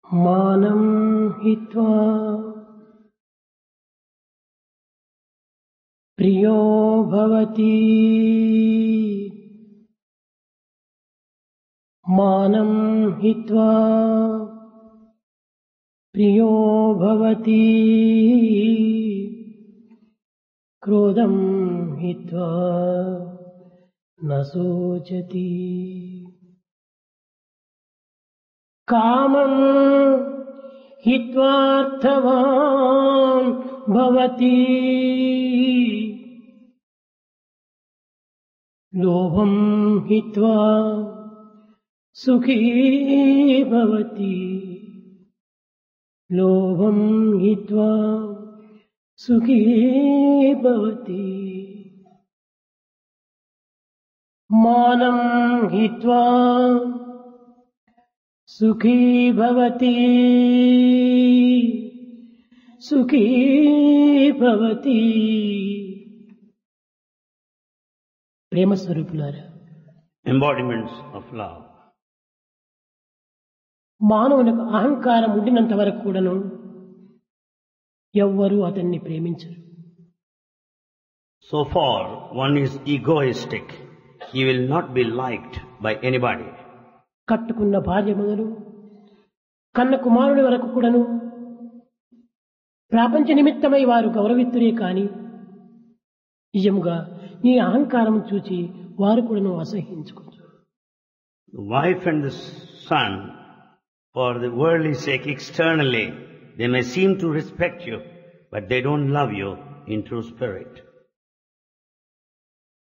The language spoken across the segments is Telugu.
మానం హిత్వా ప్రియో భవతి మానం హిత్వా ప్రియో భవతి క్రోధం హిత్వా న శోచతి కామం హిత్వార్థవాన్ భవతి లోభం హిత్వా సుఖీ భవతి లోభం హిత్వా సుఖీ భవతి మానం హిత్వా సుఖీ భవతి సుఖీ భవతి. ప్రేమ స్వరూపులారా, embodiments of love. మానవునికి అహంకారం ఉండినంత వరకు కూడాను ఎవ్వరూ అతన్ని ప్రేమించరు. So far, one is egoistic. He will not be liked by anybody. కట్టుకున్న భార్య మొదలు కన్న కుమారుడి వరకు కూడాను ప్రాపంచ నిమిత్తమై వారు గౌరవిత్తురే కాని నిజముగా నీ అహంకారం చూచి వారు కూడాను అసహ్యించుకోవచ్చు. The wife and the son, for the worldly sake externally, they may seem to respect you, but they don't love you in true spirit.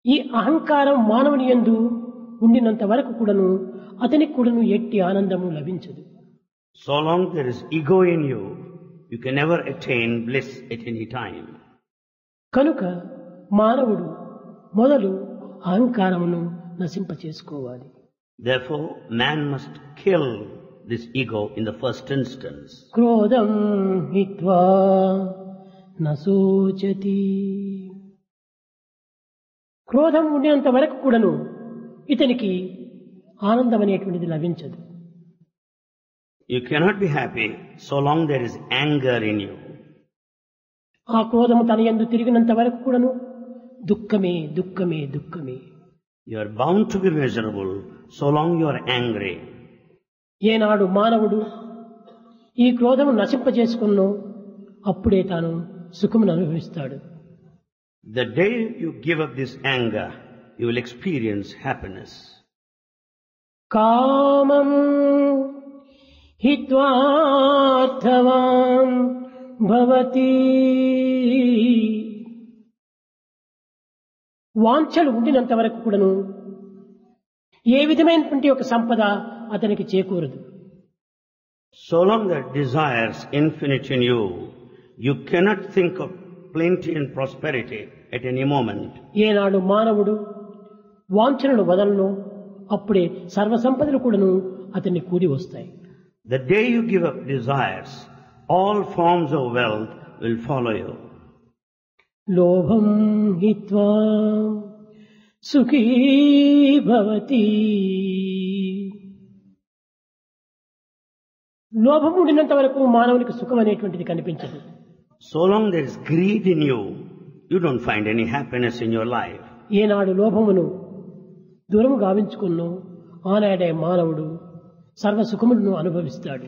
ఈ అహంకారం మానవుని యందు ఉండినంత వరకు కూడాను అతనికి కూడాను ఎట్టి ఆనందము లభించదు. So long there is ego in you, you can never attain bliss at any time. కనుక మానవుడు మొదలు అహంకారమును నశింపచేసుకోవాలి. Therefore, man must kill this ego in the first instance. క్రోధం హిత్వా న శోచతి. క్రోధం ఉండినంత వరకు కూడాను ఇతనికి ఆనందం అనేటువంటిది లభించదు. You cannot be happy so long there is anger in you. ఆ క్రోధము తన యందు తిరిగినంత వరకు కూడాను దుఃఖమే దుఃఖమే దుఃఖమే. You are bound to be miserable so long you are angry. ఏనాడు మానవుడు ఈ క్రోధము నశింపజేసుకున్నో అప్పుడే తాను సుఖమును అనుభవిస్తాడు. The day you give up this anger, you will experience happiness. కామం హిత్వార్థవాన్ భవతి. వాంఛలు ఉండినంత వరకు కూడాను ఏ విధమైనటువంటి ఒక సంపద అతనికి చేకూరదు. So long that desires infinite in you, you cannot think of plenty and prosperity at any moment. ఏనాడు మానవుడు వాంఛలను వదలను అప్పుడే సర్వసంపదలు కూడాను అతన్ని కూడి వస్తాయి. The day you give up desires, all forms of wealth will follow you. లోభం హిత్వా సుఖీ భవతి. లోభం ఉండినంత వరకు మానవునికి సుఖం అనేటువంటిది కనిపించదు. So long there is greed in you, you don't find any happiness in your life. ఏనాడు లోభమును దూరము గావించుకున్నో ఆనాడే మానవుడు సర్వ సుఖములను అనుభవిస్తాడు.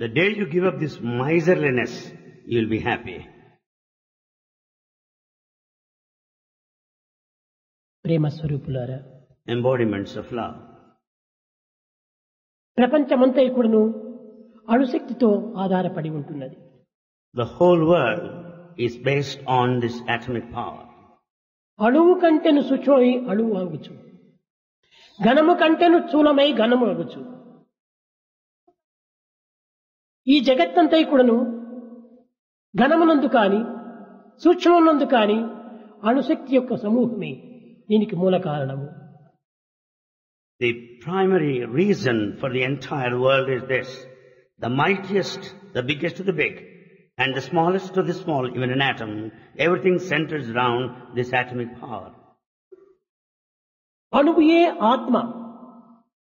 The day you give up this miserliness, you will be happy. ప్రేమ స్వరూపులారా, Embodiments of love. ప్రపంచమంతా కూడాను అణుశక్తితో ఆధారపడి ఉంటున్నది. The whole world is based on this atomic power. అణువు కంటెను శుచోయి అణువు అగుచు, ఘనము కంటెను స్థూలమై ఘనము అగుచు. ఈ జగత్తంతా కూడాను ఘనమునందు కాని సూక్ష్మమునందు కాని అణుశక్తి యొక్క సమూహమే దీనికి మూల కారణము. The primary reason for the entire world is this: the mightiest, the biggest to the big, and the smallest to the small, even an atom, everything centers around this atomic power. అణువుయే ఆత్మ,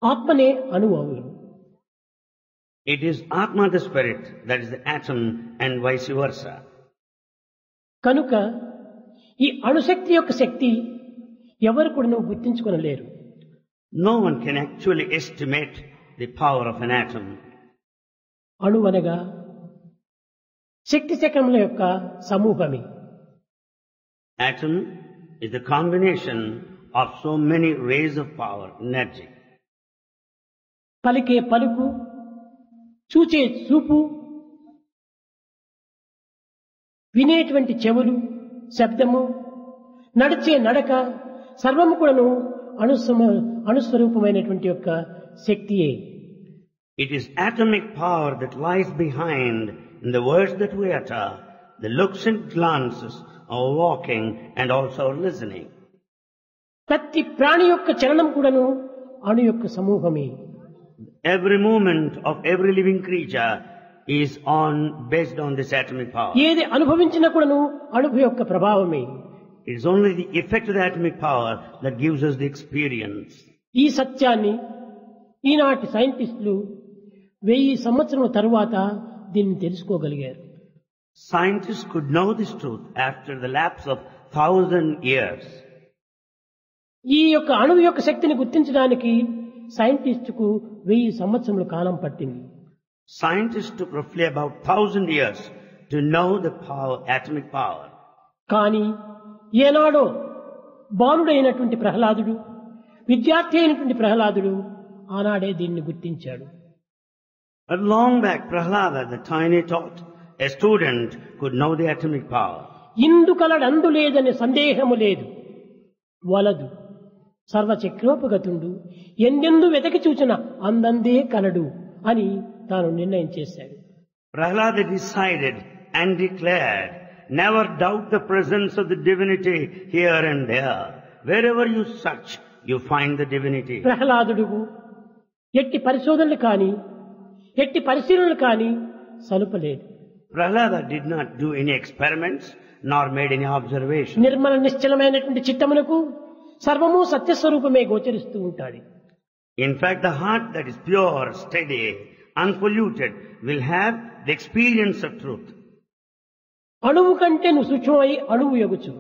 ఆత్మనే అణువు. It is Atma the spirit that is the atom and vice versa. కనుక ఈ అణుశక్తి యొక్క శక్తి ఎవరు కూడా గుర్తించుకొనలేరు. No one can actually estimate the power of an atom. అణువనగా శక్తి చక్రముల యొక్క సమూహమే. Atom is the combination of so many rays of power, energy. పలికే పలుకు, చూచే చూపు, వినేటువంటి చెవులు, శబ్దము, నడిచే నడక సర్వము కూడాను అణుస్వరూపమైనటువంటి యొక్క శక్తియే. It is atomic power that lies behind in the words that we utter, the looks and glances, our walking and also our listening. ప్రతి ప్రాణి యొక్క చలనం కూడాను అణు యొక్క సమూహమే. Every movement of every living creature is based on this atomic power. ఏది అనుభవించినా కూడాను అణువు యొక్క ప్రభావమే. It is only the effect of the atomic power that gives us the experience. ఈ సత్యాన్ని ఈనాటి సైంటిస్టులు 1000 సంవత్సరాల తరువాత దీన్ని తెలుసుకోగలిగారు. Scientists could know this truth after the lapse of 1000 years. ఈ యొక్క అణువు యొక్క శక్తిని గుర్తించడానికి సైంటిస్టుకు 1000 సంవత్సరముల కాలం పట్టింది. Scientists took roughly about 1000 years to know the power, atomic power. కానీ ఏనాడో బాలుడైనటువంటి ప్రహ్లాదుడు, విద్యార్థి అయినటువంటి ప్రహ్లాదుడు ఆనాడే దీన్ని గుర్తించాడు. But long back, Prahlada, the tiny tot, a student, could know the atomic power. ఇందు కలడందు లేదని సందేహము లేదు, వలదు సర్వచక్రోపగతుండు, ఎందెందు వెతకి చూచిన అందందే కలడు అని తాను నిర్ణయం చేశాడు. Prahlada decided and declared, never doubt the presence of the divinity here and there. Wherever you search, you find the divinity. ప్రహ్లాదుడు ఎట్టి పరిశోధనలు కానీ ఎట్టి పరిశీలనలు కానీ సలుపలేదు. Prahlada did not do any experiments nor made any observation. Nirmala నిశ్చలమైనటువంటి చిత్తమునకు సర్వము సత్యస్వరూపమే గోచరిస్తూ ఉంటాడు. In fact, the heart that is pure, steady, unpolluted will have the experience of truth. అణువు కంటేను సూక్ష్మమై అణువు ఎగుచు,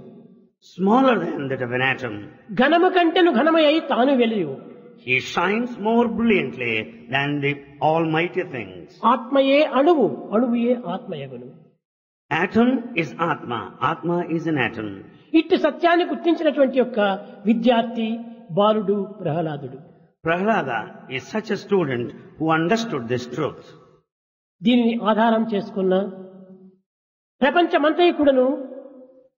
Smaller than that of an atom. ఘనము కంటేను ఘనమై తాను వెలియు. He shines more brilliantly than the almighty things. ఆత్మయే అణువు, అణువుయే ఆత్మయగును. Atom is Atma. Atma is an atom. ఇట్టి సత్యాన్ని గుర్తించినటువంటి యొక్క విద్యార్థి బాలుడు ప్రహ్లాదుడు. Prahlada is such a student who understood this truth. దీనిని ఆధారం చేసుకున్న ప్రపంచమంతా కూడాను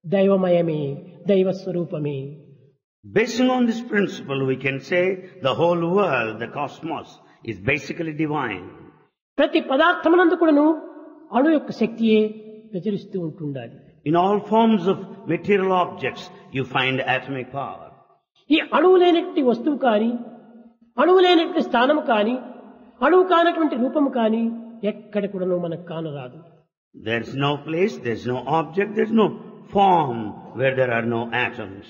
దైవమయమే, దైవ స్వరూపమే. Basing on this principle, we can say the whole world, the cosmos, is basically divine. ప్రతి పదార్థమునందు కూడాను అణు యొక్క శక్తియే ప్రచురిస్తూ ఉంటుండాలి. In all forms of material objects, you find atomic power. ఈ అణువు లేనటువంటి వస్తువు కానీ, అణువు లేనటువంటి స్థానము కానీ, అణువు కానటువంటి రూపము కానీ ఎక్కడ కూడాను మనకు కానరాదు. There's no place, there's no object, there's no form where there are no atoms.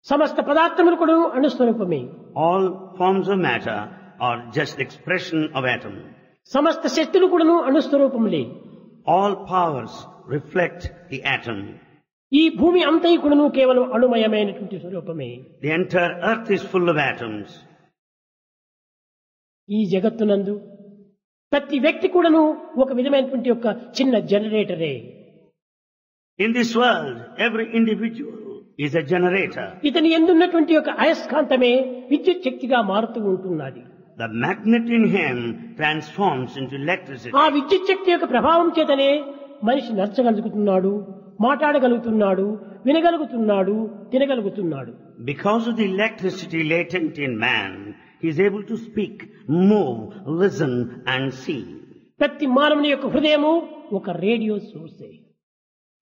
సమస్త పదార్థములు కూడా అణుస్వరూపమే. All forms of matter are just expression of atom. సమస్త శక్తులు కూడాను అణుస్వరూపములే. All powers reflect the atom. ఈ భూమి అంతయు కూడాను కేవలం అణుమయమైనటువంటి స్వరూపమే. The entire earth is full of atoms. ఈ జగత్తునందు ప్రతి వ్యక్తి కూడాను ఒక విధమైనటువంటి ఒక చిన్న జనరేటరే. In this world, every individual is a generator. ఇతని ఎందున్నటువంటి ఒక అయస్కాంతమే విద్యుత్ శక్తిగా మారుతూ ఉంటున్నది. The magnet in him transforms into electricity. ఆ విద్యుత్ శక్తి యొక్క ప్రభావం చేతనే మనిషి నడచగలుగుతున్నాడు, మాట్లాడగలుగుతున్నాడు, వినగలుగుతున్నాడు, తినగలుగుతున్నాడు. Because of the electricity latent in man, he is able to speak, move, listen and see. ప్రతి మానవుని యొక్క హృదయము ఒక radio సోర్సే.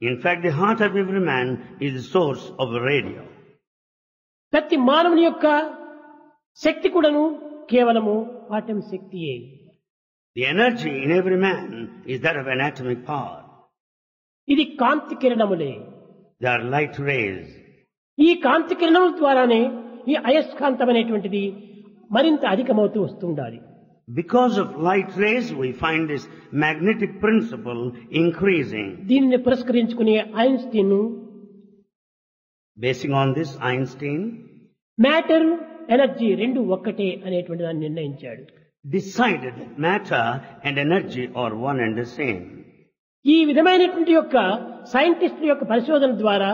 In fact, the heart of every man is the source of a radio. ప్రతి మానవుని యొక్క శక్తి కూడాను కేవలము atom శక్తియే. The energy in every man is that of an atomic power. ఇది కాంతి కిరణములే. They are light rays. ఈ కాంతి కిరణముల ద్వారానే ఈ అయస్కాంతం అనేటువంటిది మరింత అధికమవుతూ వస్తుండాలి. Because of light rays, we find this magnetic principle increasing. దీనిని పురస్కరించుకునే Einstein Basing on this, Einstein matter energy రెండు ఒక్కటే అనేటువంటి దాన్ని నిర్ణయించాడు. decided that matter and energy are one and the same. ఈ విధమైనటువంటి యొక్క సైంటిస్టుల యొక్క పరిశోధన ద్వారా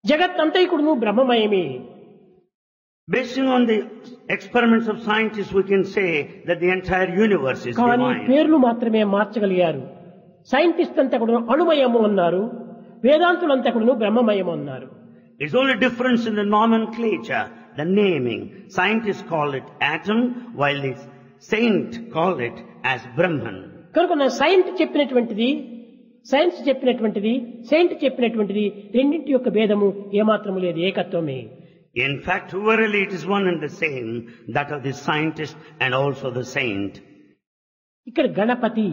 జగత్తంతైకుడును బ్రహ్మమయమే. Basing on the experiments of scientists, we can say that the entire universe is కానీ divine. పేర్లు మాత్రమే మార్చగలిగారు. సైంటిస్ట్ అంతా కూడా అణుమయము అన్నారు, వేదాంతులంతా కూడా బ్రహ్మమయము అన్నారు. It's only difference in the nomenclature, the naming. Scientists call it atom, while the saint call it as Brahman. కనుక నా సైన్స్ చెప్పినటువంటిది సెయింట్ చెప్పినటువంటిది రెండింటి యొక్క భేదము ఏమాత్రము లేదు, ఏకత్వమే. In fact, verily it is one and the same, that of the scientist and also the saint. ఇక్కడ గణపతి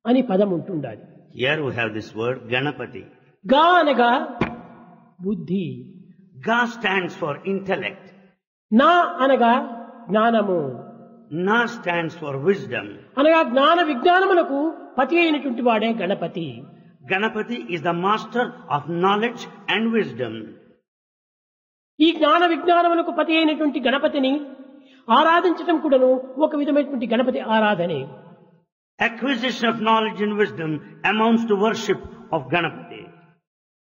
అని పదం ఉంటుండాలి. Here we have this word, Ganapati. గా అనగా బుద్ధి, Ga stands for intellect. నా అనగా జ్ఞానము, Na stands for wisdom. అనగా జ్ఞాన విజ్ఞానములకు పతి అయినటువంటి వాడే Ganapati. Ganapati is the master of knowledge and wisdom. ఈ జ్ఞాన విజ్ఞానములకు పతి అయినటువంటి గణపతిని ఆరాధించటం కూడాను ఒక విధమైనటువంటి Ganapati ఆరాధనే. Acquisition of knowledge and wisdom amounts to worship of Ganapati.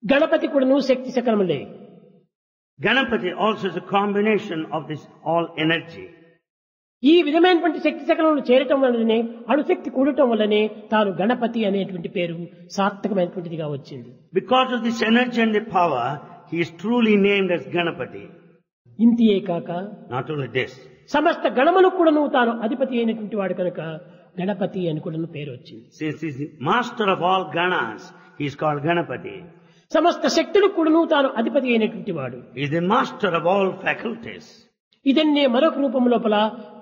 Ganapati కూడాను శక్తి శకలములే. Ganapati also is a combination of this all energy. ఈ విధమైనటువంటి శక్తి శకలములు చేరటం వల్లనే, అణుశక్తి కూడటం వల్లనే తాను గణపతి అనేటువంటి పేరు సార్థకమైనటువంటిదిగా వచ్చింది. Because of this energy and the power, he is truly named as Ganapati. ఇంతియే కాక Not only this, సమస్త గణములకు కూడాను తాను అధిపతి అయినటువంటి వాడు కనుక గణపతి అని కూడా పేరు వచ్చింది. since he is the master of all Ganas, he is called Ganapati. సమస్త శక్తులకు కూడాను తాను అధిపతి అయినటువంటి వాడు. He is the master of all faculties. ఇదన్నే మరొక రూపం లోపల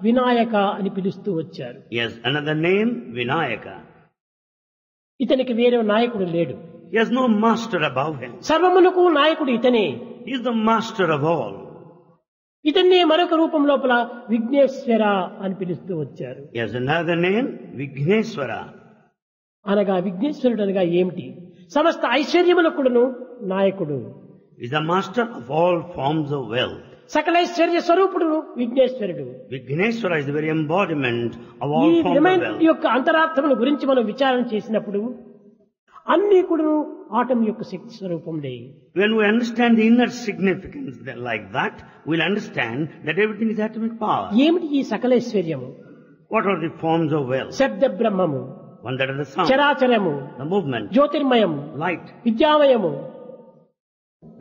వినాయక అని పిలుస్తూ వచ్చారు. He has another name, Vinayaka. ఇతనికి వేరే నాయకుడు లేడు. He has no master above him. సర్వమునకు నాయకుడు ఇతనే. He is the master of all. ఇతన్నే మరొక రూపం లోపల విఘ్నేశ్వర అని పిలుస్తూ వచ్చారు. He has another name, Vigneswara. అనగా విఘ్నేశ్వరుడు అనగా ఏమిటి? సమస్త ఐశ్వర్యములకు కూడాను నాయకుడు. He is the master of all forms of wealth. సకలైశ్వర్య స్వరూపుడు విఘ్నేశ్వరుడు. Vigneswara is the very embodiment of ఈ all forms of విధమైన wealth. యొక్క అంతరార్థముల గురించి మనం విచారణ చేసినప్పుడు అన్ని కూడాను ఆటం యొక్క శక్తి స్వరూపంలే. When we understand the inner significance like that, we'll understand that everything is atomic power. ఏమిటి ఈ సకలైశ్వర్యము? What are the forms of wealth? శబ్ద బ్రహ్మము, One that is the sound, చరాచరము, the movement, జ్యోతిర్మయము, light, విద్యామయము,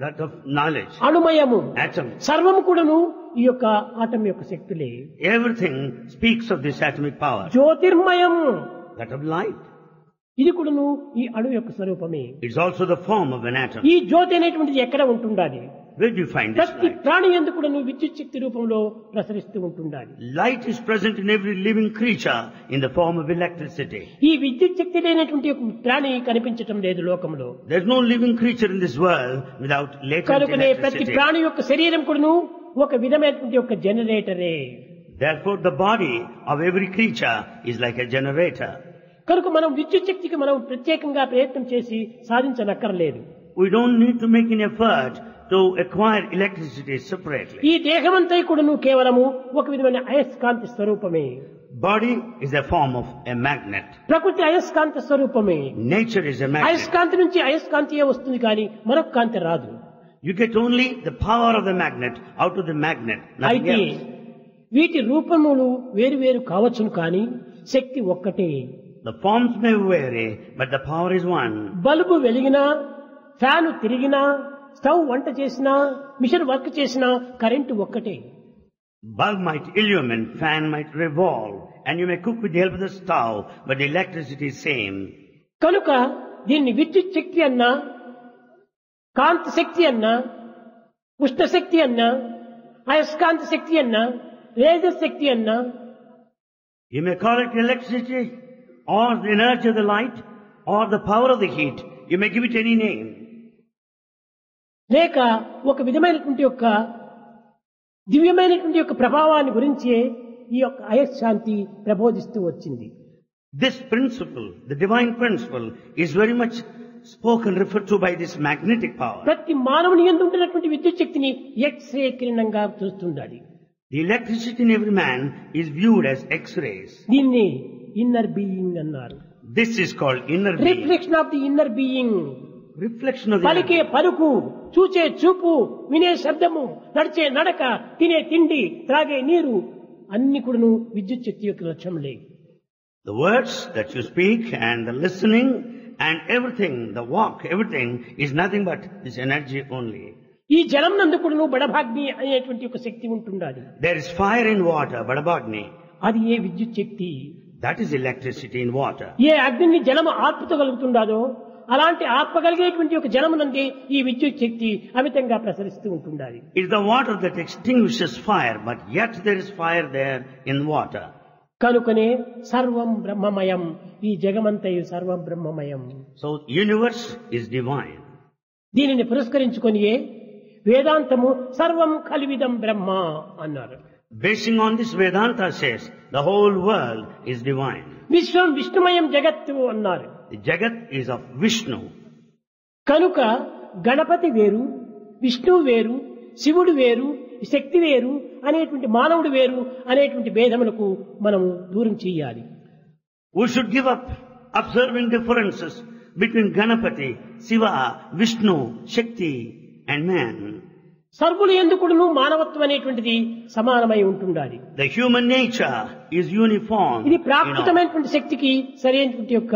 that of knowledge, అణుమయము, atom. సర్వము కూడాను ఈ యొక్క ఆటం యొక్క శక్తులే. Everything speaks of this atomic power, జ్యోతిర్మయము, that of light. ఇది కూడాను ఈ అణు యొక్క స్వరూపమే. It's also the form of an atom. ఈ జ్యోతి అనేటువంటిది ఎక్కడ ఉంటుండాలి? Where do you find this ప్రతి light? ప్రాణి ఎందుకు కూడాను విద్యుత్ శక్తి రూపంలో ప్రసరిస్తూ ఉంటుండాలి. Light is present in every living creature in the form of electricity. ఈ విద్యుత్ శక్తి లేనటువంటి ఒక ప్రాణి కనిపించటం లేదు లోకంలో. There's no living creature in this world without latent కనుకనే ప్రతి electricity. ప్రాణి యొక్క శరీరం కూడాను ఒక విధమైనటువంటి ఒక జనరేటరే. Therefore, the body of every creature is like a generator. కనుక మనం విద్యుత్ శక్తికి మనం ప్రత్యేకంగా ప్రయత్నం చేసి సాధించనక్కర్లేదు. We don't need to make an effort to acquire electricity separately. ఈ దేహమంతా కూడాను కేవలము ఒక విధమైన అయస్కాంతి స్వరూపమే. Body is a form of a magnet. ప్రకృతి అయస్కాంత స్వరూపమే. Nature is a magnet. అయస్కాంతి నుంచి అయస్కాంతియే వస్తుంది కానీ మరొక కాంతి రాదు. You get only the power of the magnet out of the magnet, nothing అయితే else. వీటి రూపములు వేరు వేరు కావచ్చును కానీ శక్తి ఒక్కటే. The forms may vary, but the power is one. Bulb వెలిగినా, ఫ్యాను తిరిగినా, స్టవ్ వంట చేసినా, మిషన్ వర్క్ చేసినా కరెంటు ఒక్కటే. Bulb might illumine, fan might revolve, and you may cook with the help of the stove, but the electricity is same. కనుక దీన్ని విద్యుత్ శక్తి అన్నా, కాంతి శక్తి అన్నా, ఉష్ణ శక్తి అన్నా, అయస్కాంత శక్తి అన్నా, రేజర్ శక్తి అన్నా, You may call it electricity, or the energy of the light, or the power of the heat. You may give it any name. లేక ఒక విధమైనటువంటి యొక్క దివ్యమైనటువంటి యొక్క ప్రభావాన్ని గురించి ఈ యొక్క అయశాంతి ప్రబోధిస్తూ వచ్చింది. This principle, the divine principle, is very much spoken, referred to by this magnetic power. ప్రతి మానవుని యందు ఉంటున్నటువంటి విద్యుత్ శక్తిని x ray కిరణంగా చూస్తుండాలి. The electricity in every man is viewed as X-rays. దీన్ని ఇన్నర్ బీయింగ్ అన్నారు. This is called inner being. Reflection of the inner being. Reflection of the పలికే inner being. పలుకు, చూచే చూపు, వినే శబ్దము, నడిచే నడక, తినే తిండి, త్రాగే నీరు అన్ని కూడాను విద్యుత్ శక్తి యొక్క లక్ష్యములే. The words that you speak and the listening and everything, the walk, everything is nothing but this energy only. ఈ జలం నందు కూడాను బడభాగ్ని అనేటువంటి ఒక శక్తి ఉంటుండాలి. There is fire in water, Badabagni. అది ఏ విద్యుత్ శక్తి. That is electricity in water. ఏ అగ్నిని జలము ఆర్పుతగలుగుతుండాదో అలాంటి ఆర్పగలిగేటువంటి ఒక జలమునందే ఈ విద్యుత్ శక్తి అమితంగా ప్రసరిస్తూ ఉంటుండాలి. It is the water that extinguishes fire, but yet there is fire there in water. కనుకనే సర్వం బ్రహ్మమయం, ఈ జగమంతయు సర్వం బ్రహ్మమయం. So universe is divine. దీనిని పురస్కరించుకొనియే వేదాంతము సర్వం కలివిదం బ్రహ్మ అన్నారు. Basing on this, Vedanta says the whole world is divine. విశ్వం విష్ణుమయం జగత్తు అన్నారు. The Jagat is of Vishnu. కనుక గణపతి వేరు, విష్ణువు వేరు, శివుడు వేరు, శక్తి వేరు అనేటువంటి మానవుడు వేరు అనేటువంటి భేదములకు మనం దూరం చేయాలి. We should give up observing differences between Ganapati, Shiva, Vishnu, Shakti and man. సర్వులు ఎందుకును మానవత్వం అనేటువంటిది సమానమై ఉంటుండాలి. The human nature is uniform. ఇది in all. ప్రాకృతమైనటువంటి శక్తికి సరైనటువంటి యొక్క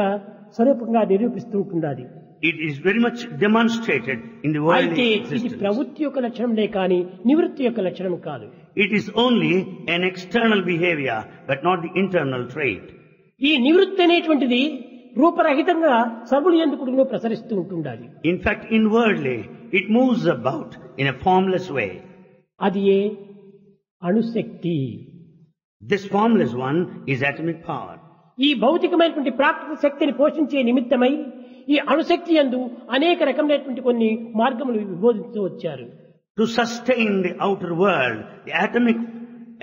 స్వరూపంగా నిరూపిస్తూ ఉంటుండాలి. It is very much demonstrated in the worldly అయితే ఇది existence. ప్రవృత్తి యొక్క లక్షణంలే కానీ నివృత్తి యొక్క లక్షణం కాదు. It is only an external behavior, but not the internal trait. ఈ నివృత్తి అనేటువంటిది రూపరహితంగా సర్వులు ఎందుకు ప్రసరిస్తూ ఉంటుండాలి. In fact, inwardly, it moves about in a formless way. అది ఏ అణుశక్తి. This formless one is atomic power. ఈ భౌతికమైనటువంటి ప్రాకృతిక శక్తిని పోషించే నిమిత్తమై ఈ అణుశక్తి యందు అనేక రకమైనటువంటి కొన్ని మార్గములు విభోదిస్తూ వచ్చారు. To sustain the outer world, the atomic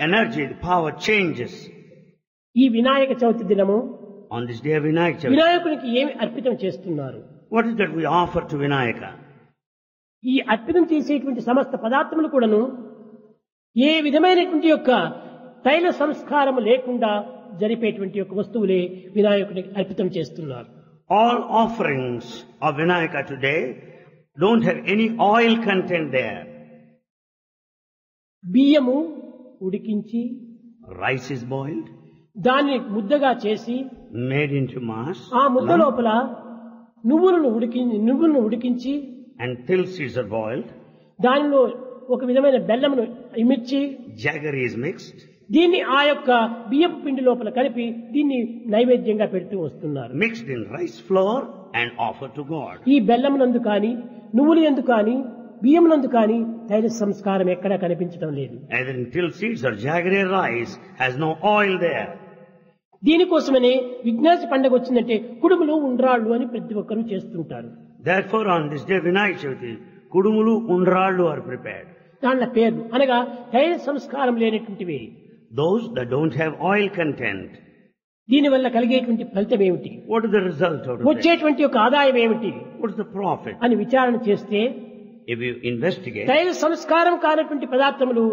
energy, the power changes. ఈ వినాయక చవితి దినము On this day of Vinayaka Chavithi, వినాయకునికి ఏమి అర్పితం చేస్తున్నారు? what is that we offer to Vinayaka? ఈ అర్పితం చేసేటువంటి సమస్త పదార్థములు కూడాను ఏ విధమైనటువంటి యొక్క తైల సంస్కారము లేకుండా జరిపేటువంటి యొక్క వస్తువులే వినాయకునికి అర్పితం చేస్తున్నారు. All offerings of Vinayaka today don't have any oil content there. బియ్యము ఉడికించి Rice is boiled, దాన్ని ముద్దగా చేసి made into mass, ఆ ముద్ద లోపల నువ్వులను ఉడికించి and till seeds are boiled, దానిలో ఒక విధమైన బెల్లమును ఇమిర్చి jaggery is mixed, దీన్ని ఆ యొక్క బియ్యపు పిండి లోపల కలిపి దీన్ని నైవేద్యంగా పెడుతూ వస్తున్నారు. mixed in rice flour and offered to God. ఈ బెల్లమునందు కానీ నువ్వులు ఎందు కానీ బియ్యమునందు కానీ తైల సంస్కారం ఎక్కడా కనిపించడం లేదు. Either in till seeds or jaggery rice has no oil there. దీనికోసమనే Vighnesha పండుగ వచ్చిందంటే కుడుములు ఉండ్రాళ్ళు అని ప్రతి ఒక్కరూ చేస్తుంటారు. Therefore, on this day Vinayaka Chavithi, kudumulu undrallu are prepared. దానిల పేర్లు అనగా తైల సంస్కారం లేనటువంటివి. Those that don't have oil content. దీనివల్ల కలిగేటువంటి ఫలితం ఏమిటి, What is the result out of it? వచ్చేటువంటి యొక్క ఆదాయం ఏమిటి What is the profit? అని విచారణ చేస్తే If you investigate, తైల సంస్కారం కానటువంటి పదార్థములు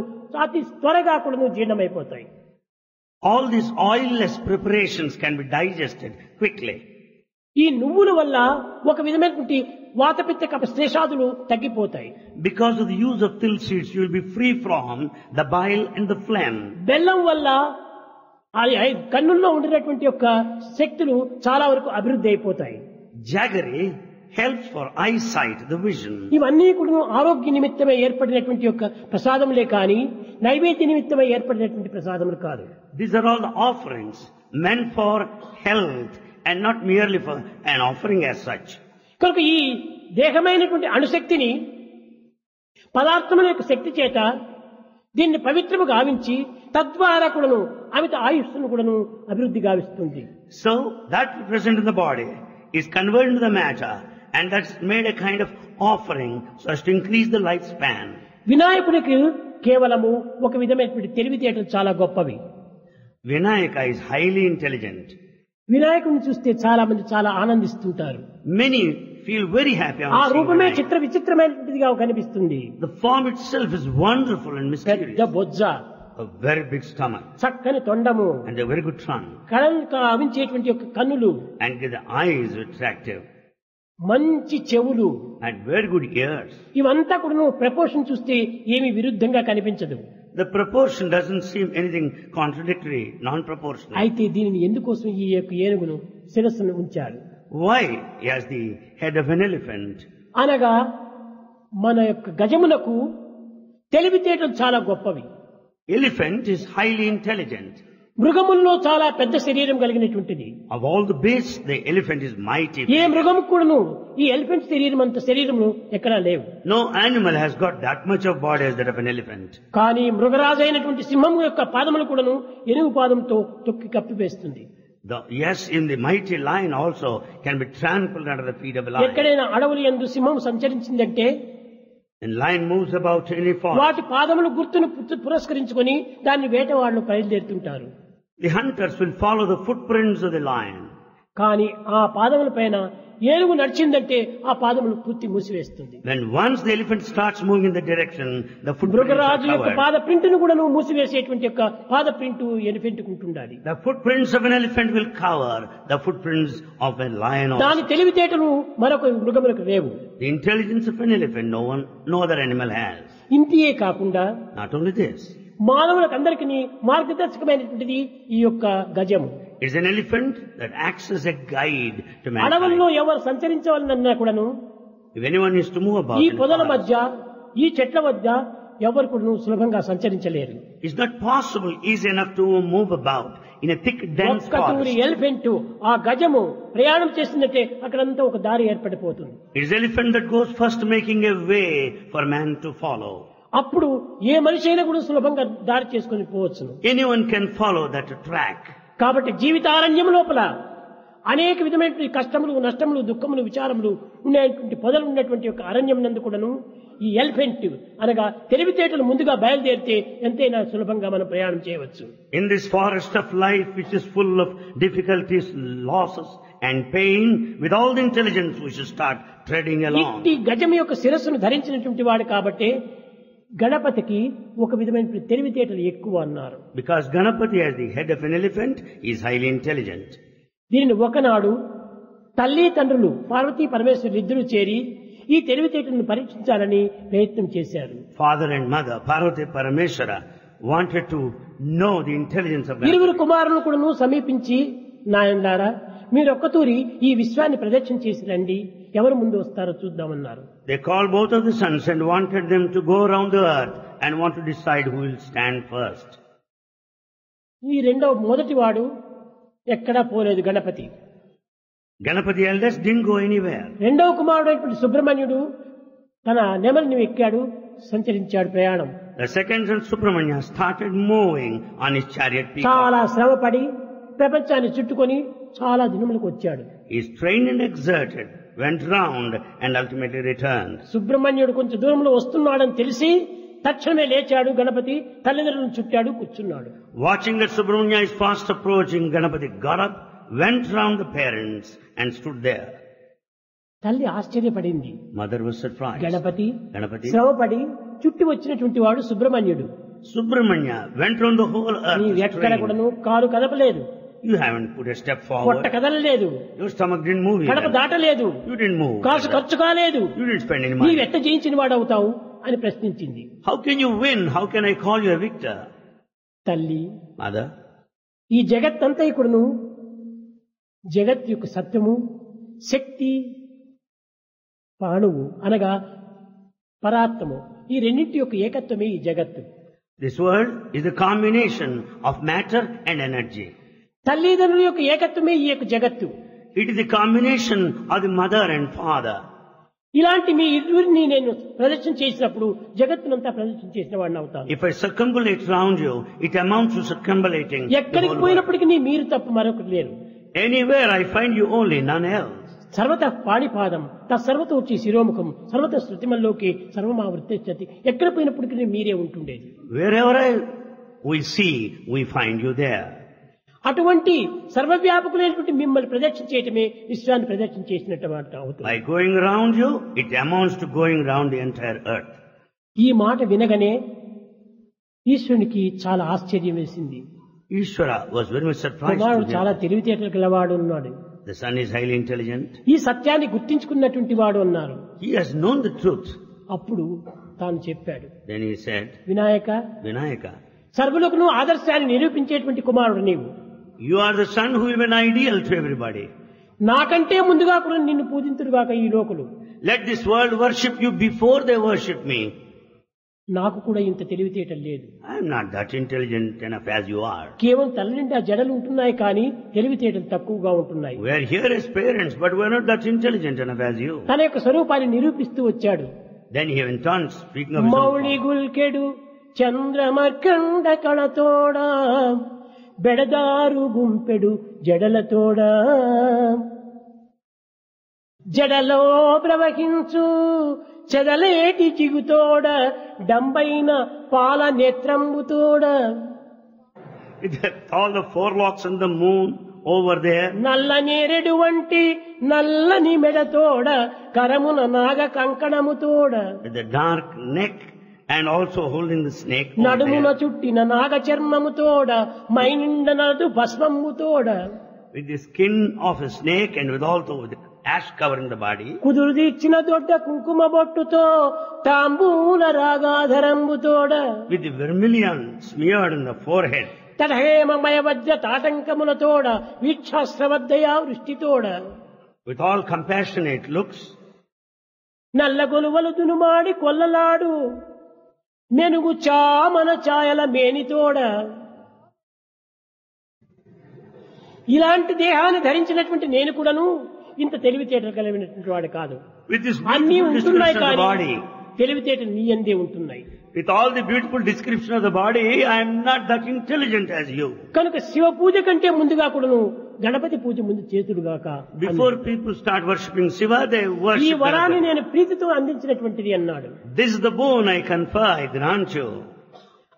అతి త్వరగా కూడా జీర్ణమైపోతాయి. all these oilless preparations can be digested quickly. ఈ నువ్వుల వల్ల ఒక విధమైనటువంటి వాతపిత్త కఫ శేషాదులు తగ్గిపోతాయి. Because of the use of till seeds, you will be free from the bile and the phlegm. బెల్లం వల్ల కన్నుల్లో ఉండినటువంటి యొక్క శక్తులు చాలా వరకు అభివృద్ధి అయిపోతాయి. Jaggery helps for eyesight, the vision. ఇవన్నీ కూడా ఆరోగ్య నిమిత్తమే ఏర్పడినటువంటి యొక్క ప్రసాదములే కానీ నైవేద్య నిమిత్తమే ఏర్పడినటువంటి ప్రసాదములు కాదు. These are all the offerings meant for health and not merely for an offering as such. కనుక ఈ దేహమైనటువంటి అణుశక్తిని పదార్థముల యొక్క శక్తి చేత దీన్ని పవిత్రము గావించి తద్వారా కూడాను అమిత ఆయుష్ను కూడాను అభివృద్ధి గావిస్తుంది. So that present in the body is converted into the matter, and that's made a kind of offering so as to increase the lifespan. వినాయకునికి కేవలము ఒక విధమైనటువంటి తెలివితేటలు చాలా గొప్పవి. Vinayaka is highly intelligent. వినాయకుడిని చూస్తే చాలా మంది చాలా ఆనందిస్తుంటారు. Many feel very happy ఆ on seeing రూపమే Vinayaka. చిత్ర విచిత్రమైనదిగా కనిపిస్తుంది. The form itself is wonderful and పెద్ద mysterious. Bojja, A very big stomach చక్కని తొండము, and a very good trunk, కళలు అవించేటువంటి యొక్క కన్నులు, and the eyes are attractive మంచి చెవులు, and very good ears. ఇవంతా కూడా ప్రపోర్షన్ చూస్తే ఏమి విరుద్ధంగా కనిపించదు. The proportion doesn't seem anything contradictory, non-proportional. అయితే దీనిని ఎందుకోసం ఈ యొక్క ఏనుగును శిరస్సును ఉంచారు? Why he has the head of an elephant? అనగా మన యొక్క గజమునకు తెలివితేటలు చాలా గొప్పవి. Elephant is highly intelligent. మృగముల్లో చాలా పెద్ద శరీరం కలిగినటువంటిది. Of all the beasts, the elephant is mighty. ఏ మృగము కూడాను ఈ ఎలిఫెంట్ శరీరం అంత శరీరము ఎక్కడా లేవు. No animal has got that much of body as that of an elephant. కానీ మృగరాజు అయినటువంటి సింహం యొక్క పాదములు కూడాను ఏనుగు పాదంతో తొక్కి కప్పివేస్తుంది. Yes, in the mighty lion also can be trampled under the feet of a lion. ఎక్కడైనా అడవులు యందు సింహం సంచరించిందంటే And lion moves about any forest. వాటి పాదములు గుర్తును పురస్కరించుకొని దాన్ని వేటవాళ్ళు బయలుదేరుతుంటారు. The hunters will follow the footprints of the lion. కానీ ఆ పాదముల పైన ఏనుగు నడిచిందంటే ఆ పాదములు పూర్తి మూసివేస్తుంది. When once the elephant starts moving in the direction, the footprints are మృగరాజు యొక్క covered. పాద ప్రింట్ను కూడా మూసివేసేటువంటి యొక్క పాద ప్రింట్ ఎలిఫెంట్ ఉంటుండాలి. The footprints of an elephant will cover the footprints of a lion also. దాని తెలివితేటలు మరొక మృగములకు లేవు. The intelligence of an elephant no other animal has. ఇంతియే కాకుండా Not only this, మానవులకు అందరికీ మార్గదర్శకమైనటువంటిది ఈ యొక్క గజము. it's an elephant that acts as a guide to అడవుల్లో mankind. ఎవరు సంచరించవాలన్నా కూడాను If anyone is to move about ఈ in పొదల forest, మధ్య ఈ చెట్ల వద్ద ఎవరు కూడా సులభంగా సంచరించలేరు. it's not possible, easy enough to move about in a thick, dense ఒక్కతూరి forest. ఎలిఫెంట్ ఆ గజము ప్రయాణం చేసినట్టే అక్కడంతా ఒక దారి ఏర్పడిపోతుంది. It's the elephant that goes first making a way for man to follow. అప్పుడు ఏ మనిషి అయినా కూడా సులభంగా దారి చేసుకుని పోవచ్చును. Anyone can follow that track. కాబట్టి జీవితారణ్యం లోపల అనేక విధమైనటువంటి కష్టములు, నష్టములు, దుఃఖములు, విచారములు ఉన్నటువంటి పొదలు ఉన్నటువంటి యొక్క అరణ్యం నందు కూడాను ఈ ఎలిఫెంట్ అనగా తెలివితేటలు ముందుగా బయలుదేరితే ఎంతైనా సులభంగా మనం ప్రయాణం చేయవచ్చు. In this forest of life which is full of difficulties, losses and pain, with all the intelligence we should start treading along. ఇట్టి గజం యొక్క శిరస్సును ధరించినటువంటి వాడు కాబట్టి గణపతికి ఒక విధమైన తెలివితేటలు ఎక్కువ అన్నారు. Because Ganapati as the head of an elephant is highly intelligent. దీనిని ఒకనాడు తల్లి తండ్రులు పార్వతీ పరమేశ్వరులు ఇద్దరు చేరి ఈ తెలివితేటలను పరీక్షించాలని ప్రయత్నం చేశారు. Father and mother, Parvati Parameshwara, wanted to know the intelligence of Ganapati. ఇరువురు కుమారులను కూడా సమీపించి, నాయనలారా మీరు ఒక్కతూరి ఈ విశ్వాన్ని ప్రదక్షిణ చేసి రండి, ఎవరు ముందు వస్తారో చూద్దామన్నారు. They called both of the sons and wanted them to go around the earth and want to decide who will stand first. ఈ మొదటి వాడు ఎక్కడా పోలేదు Ganapati. Ganapati eldest didn't go anywhere. రెండవ కుమారుడైనటువంటి సుబ్రహ్మణ్యుడు తన నెమలిని ఎక్కాడు, సంచరించాడు ప్రయాణం. The second son Subramanya started moving on his chariot peacock. చాలా శ్రమపడి ప్రపంచాన్ని చుట్టుకొని చాలా దినములకు వచ్చాడు. He is trained and exerted, went round and ultimately returned. సుబ్రహ్మణ్యుడు కొంచెం దూరంలో వస్తున్నాడని తెలిసి తక్షణమే లేచాడు. గణపతి తల్లిదండ్రులను చుట్టాడు, కూర్చున్నాడు. Watching that Subramanya is fast approaching, Ganapati got up, went round the parents and stood there. తల్లి ఆశ్చర్యపడింది. Mother was surprised. Ganapati Ganapati, శ్రమపడి చుట్టి వచ్చినటువంటి వాడు సుబ్రహ్మణ్యుడు. Subramanya went round the whole earth. నీవు ఎక్కడ trained. కూడాను కాలు కదపలేదు, You haven't put a step పొట్ట forward. కదలలేదు, Your stomach didn't move Kadapa either. దాటలేదు, You didn't move. కాసు ఖర్చు కాలేదు. You didn't spend any నీవు money. ఎట్ట జయించిన వాడవుతావు అని ప్రశ్నించింది. How can you win? How can I call you a victor? తల్లి, Mother, ఈ జగత్తంతా ఇక్కడను జగత్ యొక్క సత్యము, శక్తి, ప్రాణువు అనగా పరాత్మము, ఈ రెండింటి యొక్క ఏకత్వమే ఈ జగత్తు. this world is a combination of matter and energy. తల్లిదండ్రుల యొక్క ఏకత్వమే ఈ యొక్క జగత్తు. It is the combination of the mother and father. ఇలాంటి మీ ఇరువురిని నేను ప్రదర్శన చేసినప్పుడు జగత్తునంతా ప్రదర్శన చేసిన వాడిని అవుతాను. If I circumambulate round you, it amounts to circumambulating the ఎక్కడికి whole world. పోయినప్పటికీ మీరు తప్ప మరొకరు లేరు. Anywhere I find you only, none else. సర్వత పాణిపాదం తత్సర్వత వచ్చి శిరోముఖం సర్వత శృతిమల్లోకి సర్వమావృత్తి. ఎక్కడ పోయినప్పటికీ మీరే ఉంటుండేది. Wherever we see, we find you there. అటువంటి సర్వవ్యాపకులైనటువంటి మిమ్మల్ని ప్రదక్షిణ చేయటమే విశ్వాన్ని ప్రదక్షిణ చేసినట్టు అవుతుంది. By going around you, it amounts to going around the entire earth. ఈ మాట వినగానే ఈశ్వరునికి చాలా ఆశ్చర్యం వేసింది. Ishvara was very much surprised కుమారుడు to చాలా hear. తెలివితేటలు గలవాడు ఉన్నాడు, The son is highly intelligent. ఈ సత్యాన్ని గుర్తించుకున్నటువంటి వాడు అన్నారు. He has known the truth. అప్పుడు తాను చెప్పాడు, Then he said, Vinayaka, Vinayaka, సర్వులకు ఆదర్శాన్ని నిరూపించేటువంటి కుమారుడు నీవు. you are the son who is an ideal to everybody. నాకంటే ముందుగా కూడా నిన్ను పూజింతురుగాక ఈ లోకులు. Let this world worship you before they worship me. నాకు కూడా ఇంత తెలివితేటలు లేదు. I am not that intelligent enough as you are. కేవలం తల నిండా జడలు ఉంటున్నాయి కానీ తెలివితేటలు తక్కువగా ఉంటున్నాయి. We are here as parents, but we are not that intelligent enough as you. తన యొక్క స్వరూపాన్ని నిరూపిస్తూ వచ్చాడు. Then he went on speaking of his own Mouli form. గుల్కెడు చంద్రమర్కండ కళతోడ బెడదారు గుంపెడు జడలతోడ జడలో ప్రవహించు చెదలేటి చిగుతోడ డంబైన పాల నేత్రంబుతోడ With all the forelocks and the moon over there, నల్ల నేరెడు వంటి నల్లని మెడతోడ కరమున నాగ కంకణముతోడ with the dark neck and also holding the snake over నడుమున there, చుట్టిన నాగ చర్మముతోడ మైనిండనదు భస్మముతోడ with the skin of a snake and with also with ash covering the body, కుదురు తీర్చిన దొడ్డ కుంకుమ బొట్టుతో తాంబూల రాగాధరంబుతోడ with the vermilion smeared in the forehead, తటహేమమయ Vajra తాటంకములతోడ వీక్షాశ్రవద్దయా వృష్టితోడ with all compassionate looks, నల్ల గొలువలు దునుమాడి కొల్లలాడు మెనుగు చామన ఛాయల మేనితోడ ఇలాంటి దేహాన్ని ధరించినటువంటి నేను కూడాను ఇంత తెలివితేటలు కలిగినటువంటి వాడు కాదు. with this అన్నీ beautiful ఉంటున్నాయి description of the కానీ body, తెలివితేటలు నీ అందే ఉంటున్నాయి. with all the beautiful description of the body, I am not that intelligent as you. కనుక శివ పూజ కంటే ముందుగా కూడాను గణపతి పూజ ముందు చేతుడుగాక. Before people start worshipping Shiva, they ఈ worship వరాన్ని Ganapati. నేను ప్రీతితో అందించినటువంటిది అన్నాడు. This is the boon I confer, I grant you.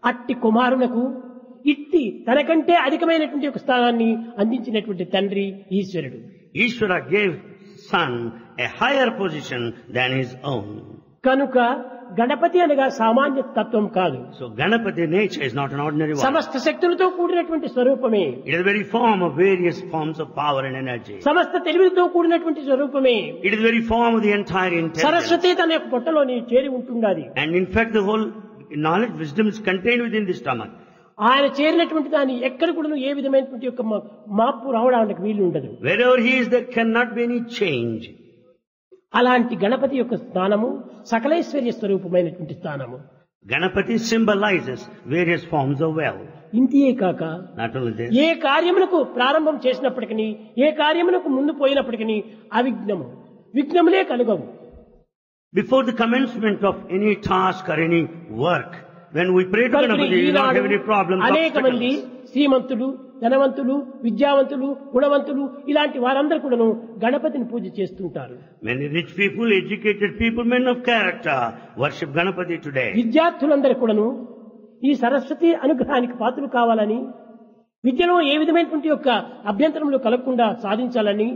అట్టి కుమారునకు ఇట్టి తనకంటే అధికమైనటువంటి ఒక స్థానాన్ని అందించినటువంటి తండ్రి ఈశ్వరుడు. Ishvara gave son a higher position than his own. కనుక గణపతి అనగా సామాన్య తత్వం కాదు, So Ganapati nature is not an ordinary one. సమస్త శక్తులతో కూడినటువంటి స్వరూపమే, It is the very form of various forms of power and energy. సమస్త తెలివితో కూడినటువంటి స్వరూపమే. It is the very form of the entire intelligence. Saraswati తన యొక్క పొట్టలో నీ చేరి ఉంటుండాలి. And in fact the whole knowledge, wisdom is contained within the stomach. ఆయన చేరినటువంటి దాన్ని ఎక్కడ కూడా ఏ విధమైనటువంటి యొక్క మార్పు రావడానికి వీలు ఉండదు. Wherever he is, there cannot be any change. అలాంటి గణపతి యొక్క స్థానము సకలైశ్వర్య స్వరూపమైనటువంటి స్థానము. Ganapati symbolizes various forms of wealth. ఇంతే కాక Not only this, ఏ కార్యములకు ప్రారంభం చేసినప్పటికీ ఏ కార్యములకు ముందు పోయినప్పటికీ అవిఘ్నము విఘ్నములే కలుగవు. before the commencement of any task or any work, when we pray to కనుక Ganapati, we will not have any problems, అనేక మంది obstacles. శ్రీమంతులు, ధనవంతులు, విద్యావంతులు, గుణవంతులు ఇలాంటి వారందరూ కూడాను గణపతిని పూజ చేస్తుంటారు. Many rich people, educated people, men of character worship Ganapati today. విద్యార్థులందరూ కూడాను ఈ సరస్వతి అనుగ్రహానికి పాత్రలు కావాలని, విద్యలో ఏ విధమైనటువంటి యొక్క అభ్యంతరములు కలగకుండా సాధించాలని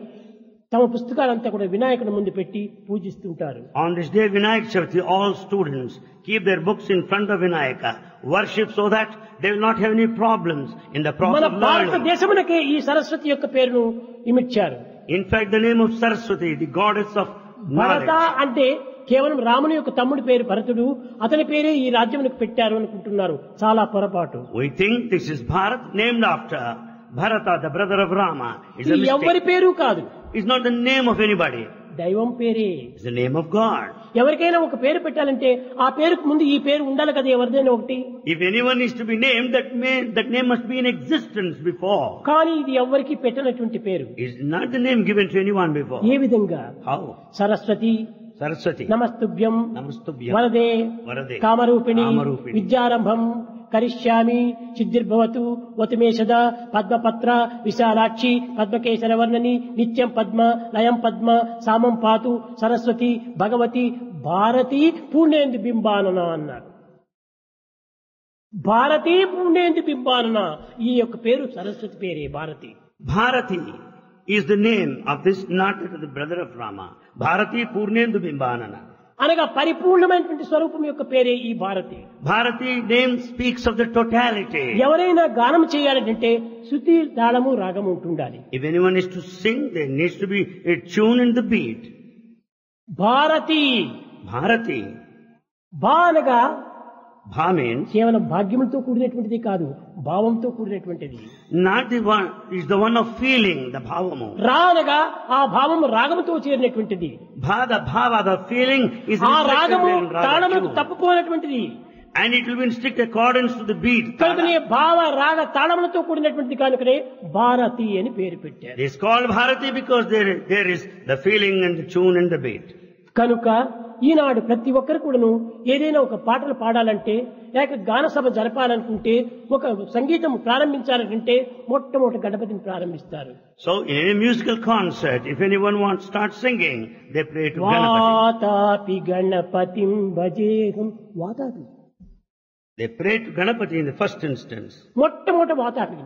తమ పుస్తకాలంతా కూడా వినాయకుని ముందు పెట్టి పూజిస్తుంటారు. On this day, Vinayak Chavithi, all students keep their books in front of Vinayaka, worship so that they will not have any problems in the మన process of learning. భారతదేశమునకే ఈ సరస్వతి యొక్క పేరును ఇమిడ్చారు. In fact, the name of Saraswati, the goddess of Bharata knowledge, అంటే కేవలం రాముని యొక్క తమ్ముడి పేరు భరతుడు, అతని పేరే ఈ రాజ్యమునకు పెట్టారు అనుకుంటున్నారు. చాలా పొరపాటు. we think this is Bharat, named after Bharata, the brother of Rama. It's a ఇది ఎవరి mistake. పేరు కాదు, It's not the name of anybody. దైవం పేరే. It's the name of God. ఎవరికైనా ఒక పేరు పెట్టాలంటే ఆ పేరుకు ముందు ఈ పేరు ఉండాలి కదా, ఎవరిదైనా ఒకటి. If anyone is to be named, that name must be in existence before. కానీ ఇది ఎవరికి పెట్టనటువంటి పేరు. It's not the name given to anyone before. ఏ విధంగా? How? సరస్వతి Saraswati. నమస్తుభ్యం Namastubhyam. వరదే Varade. కామరూపిణి Kamarupini. విద్యారంభం కరిష్యామి సిద్ధిర్భవతు వతుమేషద పద్మపత్ర విశాలాక్షి పద్మకేశరవర్ణని నిత్యం పద్మ లయం పద్మ సామం పాతు సరస్వతి భగవతి భారతి పూర్ణేందు బింబానన అన్నారు. భారతీ పుణ్యేందు బింబాన, ఈ యొక్క పేరు సరస్వతి పేరే Bharati. Bharati is the name of this, not the brother of Rama. Bharati Purnendu Bimbanana. అనగా పరిపూర్ణమైనటువంటి స్వరూపం యొక్క పేరే ఈ Bharati. Bharati name speaks of the totality. ఎవరైనా గానం చేయాలంటే శృతి, తాళము, రాగము ఉంటుండాలి. If anyone is to sing, there needs to be a tune in the beat. Bharati, Bharati. భా అనగా Bha means కేవలం భాగ్యములతో కూడినటువంటిది కాదు, భావంతో కూడినటువంటిది. not the one, is the one of feeling, the bhavamu. రా అనగా ఆ భావము రాగముతో చేరినటువంటిది. Bha, the bhava, the feeling is ఆ reflected రాగము in raga తాళములకు tune. తప్పుకోనటువంటిది. And it will be in strict accordance to the beat. కనుకనే భావ రాగ తాళములతో కూడినటువంటిది కనుకనే భారతి అని పేరు పెట్టారు. It is called Bharati because there is the feeling and the tune and the beat. కనుక ఈనాడు ప్రతి ఒక్కరు కూడాను ఏదైనా ఒక పాటలు పాడాలంటే, లేక గాన సభ జరపాలనుకుంటే, ఒక సంగీతం ప్రారంభించాలంటే మొట్టమొదటి గణపతిని ప్రారంభిస్తారు. So in any musical concert, if anyone wants to start singing, they pray to Ganapati. Vatapi Ganapatim భజేహం. Vatapi They pray to Ganapati in the first instance. మొట్టమొదటి వాతాపి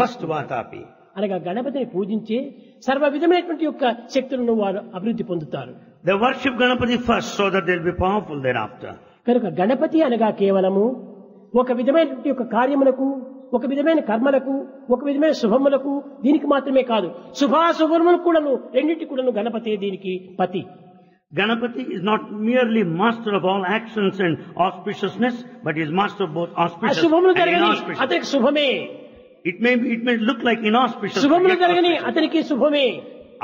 First Vatapi. అనగా గణపతిని పూజించే సర్వ విధమైనటువంటి యొక్క శక్తులను వారు అభివృద్ధి పొందుతారు. They worship Ganapati first so that they'll be powerful thereafter. కనుక గణపతి అనగా కేవలము ఒక విధమైనటువంటి యొక్క కార్యములకు, ఒక విధమైన కర్మలకు, ఒక విధమైన శుభములకు, దీనికి మాత్రమే కాదు, శుభాశుభములకు కూడాను, రెండింటి కూడాను గణపతి దీనికి పతి. Ganapati is not merely master of all actions and auspiciousness, but is master of both auspicious అశుభములు and జరగని inauspicious. అతనికి శుభమే, It may look like inauspicious, but శుభములు yet జరగని auspicious. అతనికి శుభమే.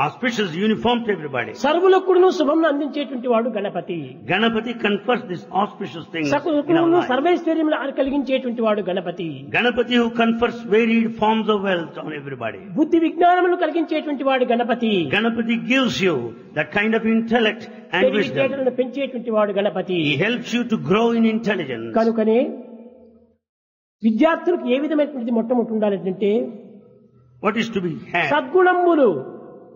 Auspicious uniform to everybody. సర్వులకు కూడాను శుభమును అందించేటువంటి వాడు Ganapati. Ganapati confers this auspicious thing in our సకల life. సర్వైశ్వర్యములు కలిగించేటువంటి వాడు Ganapati. Ganapati who confers varied forms of wealth on everybody. బుద్ధి విజ్ఞానములు కలిగించేటువంటి వాడు Ganapati. Ganapati gives you that kind of intellect and wisdom. తెలివితేటలను పెంచేటువంటి వాడు Ganapati. He helps you to grow in intelligence. కనుకనే విద్యార్థులకు ఏ విధమైనటువంటి మొట్టమొదటి ఉండాలంటే What is to be had? సద్గుణములు,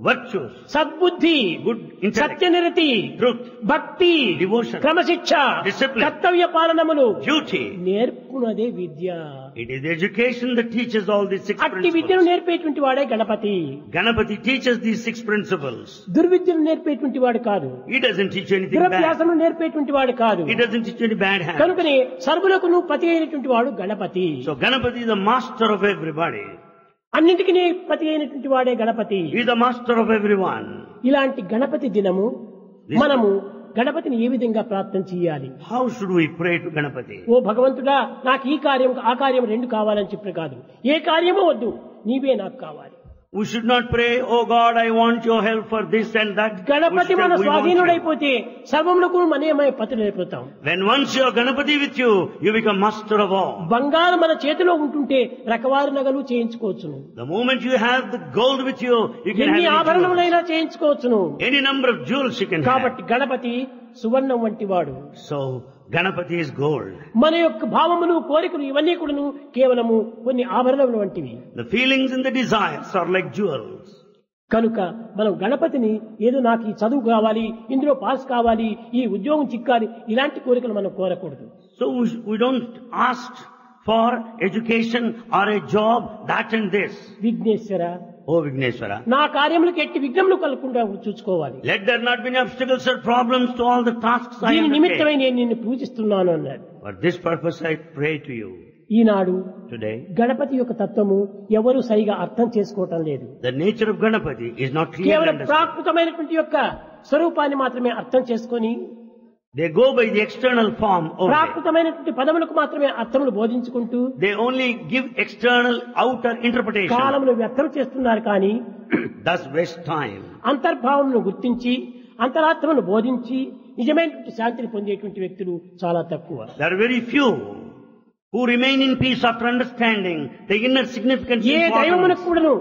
Virtues, సద్బుద్ధి, good intellect, సత్యనిరతి, truth, భక్తి, devotion, క్రమశిక్ష, discipline, కర్తవ్య పాలనములు duty. నేర్పునదే Vidya. It is the education that teaches all these six అట్టి విద్యను principles. నేర్పేటువంటి వాడే Ganapati. Ganapati teaches these six principles. దుర్విద్యను నేర్పేటువంటి వాడు కాదు, He doesn't teach you anything bad. దురభ్యాసను నేర్పేటువంటి వాడు కాదు. He doesn't teach you any bad habits. కనుకనే సర్వులకు నువ్వు పతి అయినటువంటి వాడు Ganapati. So Ganapati is the master of everybody. అన్నింటికి పతి అయినటువంటి వాడే Ganapati. He is the master of everyone. ఇలాంటి గణపతి దినము మనము గణపతిని ఏ విధంగా ప్రార్థన చేయాలి? How should we pray to Ganapati? ఓ భగవంతుడా, నాకు ఈ కార్యం ఆ కార్యం రెండు కావాలని చెప్పి కాదు, ఏ కార్యమో వద్దు, నీవే నాకు కావాలి. We should not pray, oh God, I want your help for this and that. Ganapati మన We want you. స్వాధీనుడైపోతే సర్వములకు మనమే పతులైపోతాం. When once you are Ganapati with you, you become master of all. బంగారం మన చేతిలో ఉంటుంటే రకవారి నగలు చేయించుకోవచ్చును, The moment you have the gold with you, you can ఎన్ని have any ఆభరణములైనా చేయించుకోవచ్చును. jewels. Any number of jewels you can have. కాబట్టి గణపతి సువర్ణం వంటి వాడు. So Ganapati is gold. మన యొక్క భావములు, కోరికలు ఇవన్నీ కూడాను కేవలము కొన్ని ఆభరణములు వంటివి. The feelings and the desires are like jewels. కనుక మనం గణపతిని ఏదో నాకు ఈ చదువు కావాలి, ఇందులో పాస్ కావాలి, ఈ ఉద్యోగం చిక్కాలి, ఇలాంటి కోరికలు మనం కోరకూడదు. So we don't ask for education or a job, that and this. Vighneshwara, Oh Vigneshwara, నా కార్యములకు ఎట్టి విఘ్నములు కలగకుండా చూసుకోవాలి. let there not be any obstacles or problems to all the tasks I దీని undertake. నిమిత్తమై నేను నిన్ను పూజిస్తున్నాను అన్నాడు. For this purpose I pray to you Eenadu today. Ganapati యొక్క తత్వము ఎవరు సరిగా అర్థం చేసుకోవటం లేదు. The nature of Ganapati is not clearly కేవలం understood. ప్రాకృతమైనటువంటి యొక్క స్వరూపాన్ని మాత్రమే అర్థం చేసుకొని, They go by the external form only. ప్రాకృతమైనటువంటి పదములకు మాత్రమే అర్థములు బోధించుకుంటూ They only give external outer interpretation. కాలమును వ్యర్థం చేస్తున్నారు. కానీ Thus waste time. అంతర్భావమును గుర్తించి అంతరాత్మను బోధించి నిజమైనటువంటి శాంతిని పొందేటువంటి వ్యక్తులు చాలా తక్కువ. There are very few who remain in peace after understanding the inner significance A and దైవమునకు importance. కూడాను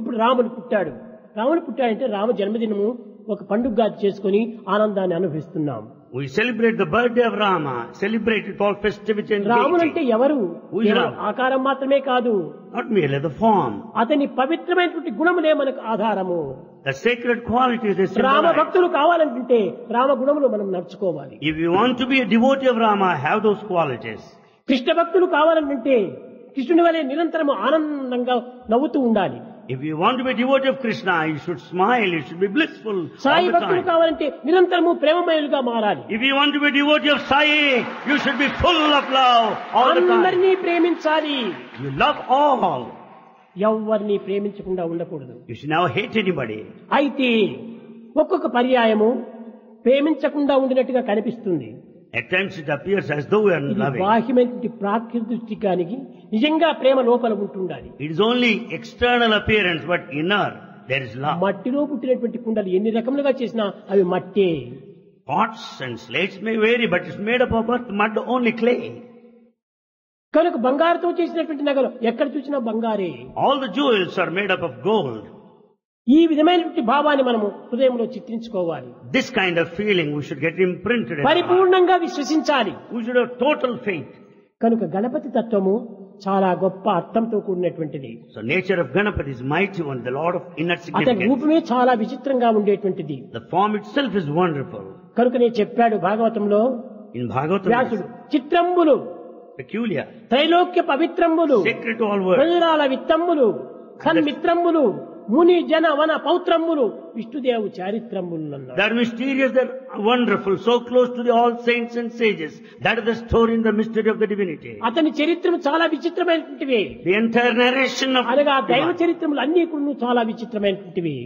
ఇప్పుడు రాముడు పుట్టాడు. రాముడు పుట్టాడంటే రామ జన్మదినము ఒక పండుగగా చేసుకుని ఆనందాన్ని అనుభవిస్తున్నాం. We celebrate the birthday of Rama, celebrate it all festivity and రాముడు అంటే gaiety. ఎవరు? Who is కేవలం Ram? ఆకారం మాత్రమే కాదు, Not merely the form. అతని పవిత్రమైనటువంటి గుణములే మనకు ఆధారము. The sacred qualities they Rama symbolize. భక్తులు కావాలంటే రామ గుణములు మనం నడుచుకోవాలి. If you want to be a devotee of Rama, have those qualities. Krishna భక్తులు కావాలంటే కృష్ణుని వలె నిరంతరము ఆనందంగా నవ్వుతూ ఉండాలి. If you want to be a devotee of Krishna, you should smile, you should be blissful Sai all the భక్తులు time. కావాలంటే నిరంతరము ప్రేమమయులుగా మారాలి. If you want to be a devotee of Sai, you should be full of love all the time. అందరినీ ప్రేమించాలి. You love all. ఎవరిని ప్రేమించకుండా ఉండకూడదు. You should never hate anybody. అయితే ఒక్కొక్క పర్యాయము ప్రేమించకుండా ఉండినట్టుగా కనిపిస్తుంది. At times it appears as though we are ఇది loving. బాహ్యమైనటువంటి ప్రాకృతికానికి నిజంగా ప్రేమ లోపల ఉంటుండాలి. It is only external appearance, but inner there is love. మట్టిలో పుట్టినటువంటి కుండలు ఎన్ని రకములుగా చేసినా అవి మట్టే. Pots and slates may vary, but it's made up of earth, mud, only clay. కనుక బంగారుతో చేసినటువంటి నగలు ఎక్కడ చూసినా బంగారే. All the jewels are made up of gold. ఈ విధమైనటువంటి భావాన్ని మనము హృదయంలో చిత్రించుకోవాలి. This kind of feeling we should get imprinted in our heart. పరిపూర్ణంగా విశ్వసించాలి. We should have total faith. కనుక గణపతి తత్వము చాలా గొప్ప అర్థంతో కూడినటువంటిది. So nature of Ganapati is mighty one, the Lord of inner అతని significance. రూపమే చాలా విచిత్రంగా ఉండేటువంటిది. The form itself is wonderful. కనుకనే చెప్పాడు భాగవతంలో In Bhagavatam, వ్యాసుడు, చిత్రంబులు peculiar, Trailokya పవిత్రంబులు sacred to all worlds. ప్రజరాల విత్తంబులు సన్మిత్రంబులు ముని జన వన పౌత్రంబులు విష్ణుదేవు చారిత్రంబులు అన్నాడు. They are mysterious, they are wonderful, so close to the all saints and sages. That is the story in the mystery of the divinity. అతని చరిత్రము చాలా విచిత్రమైనటువంటివి. The entire narration of అనగా దైవ divine. చరిత్రములు అన్ని కూడా చాలా విచిత్రమైనటువంటివి.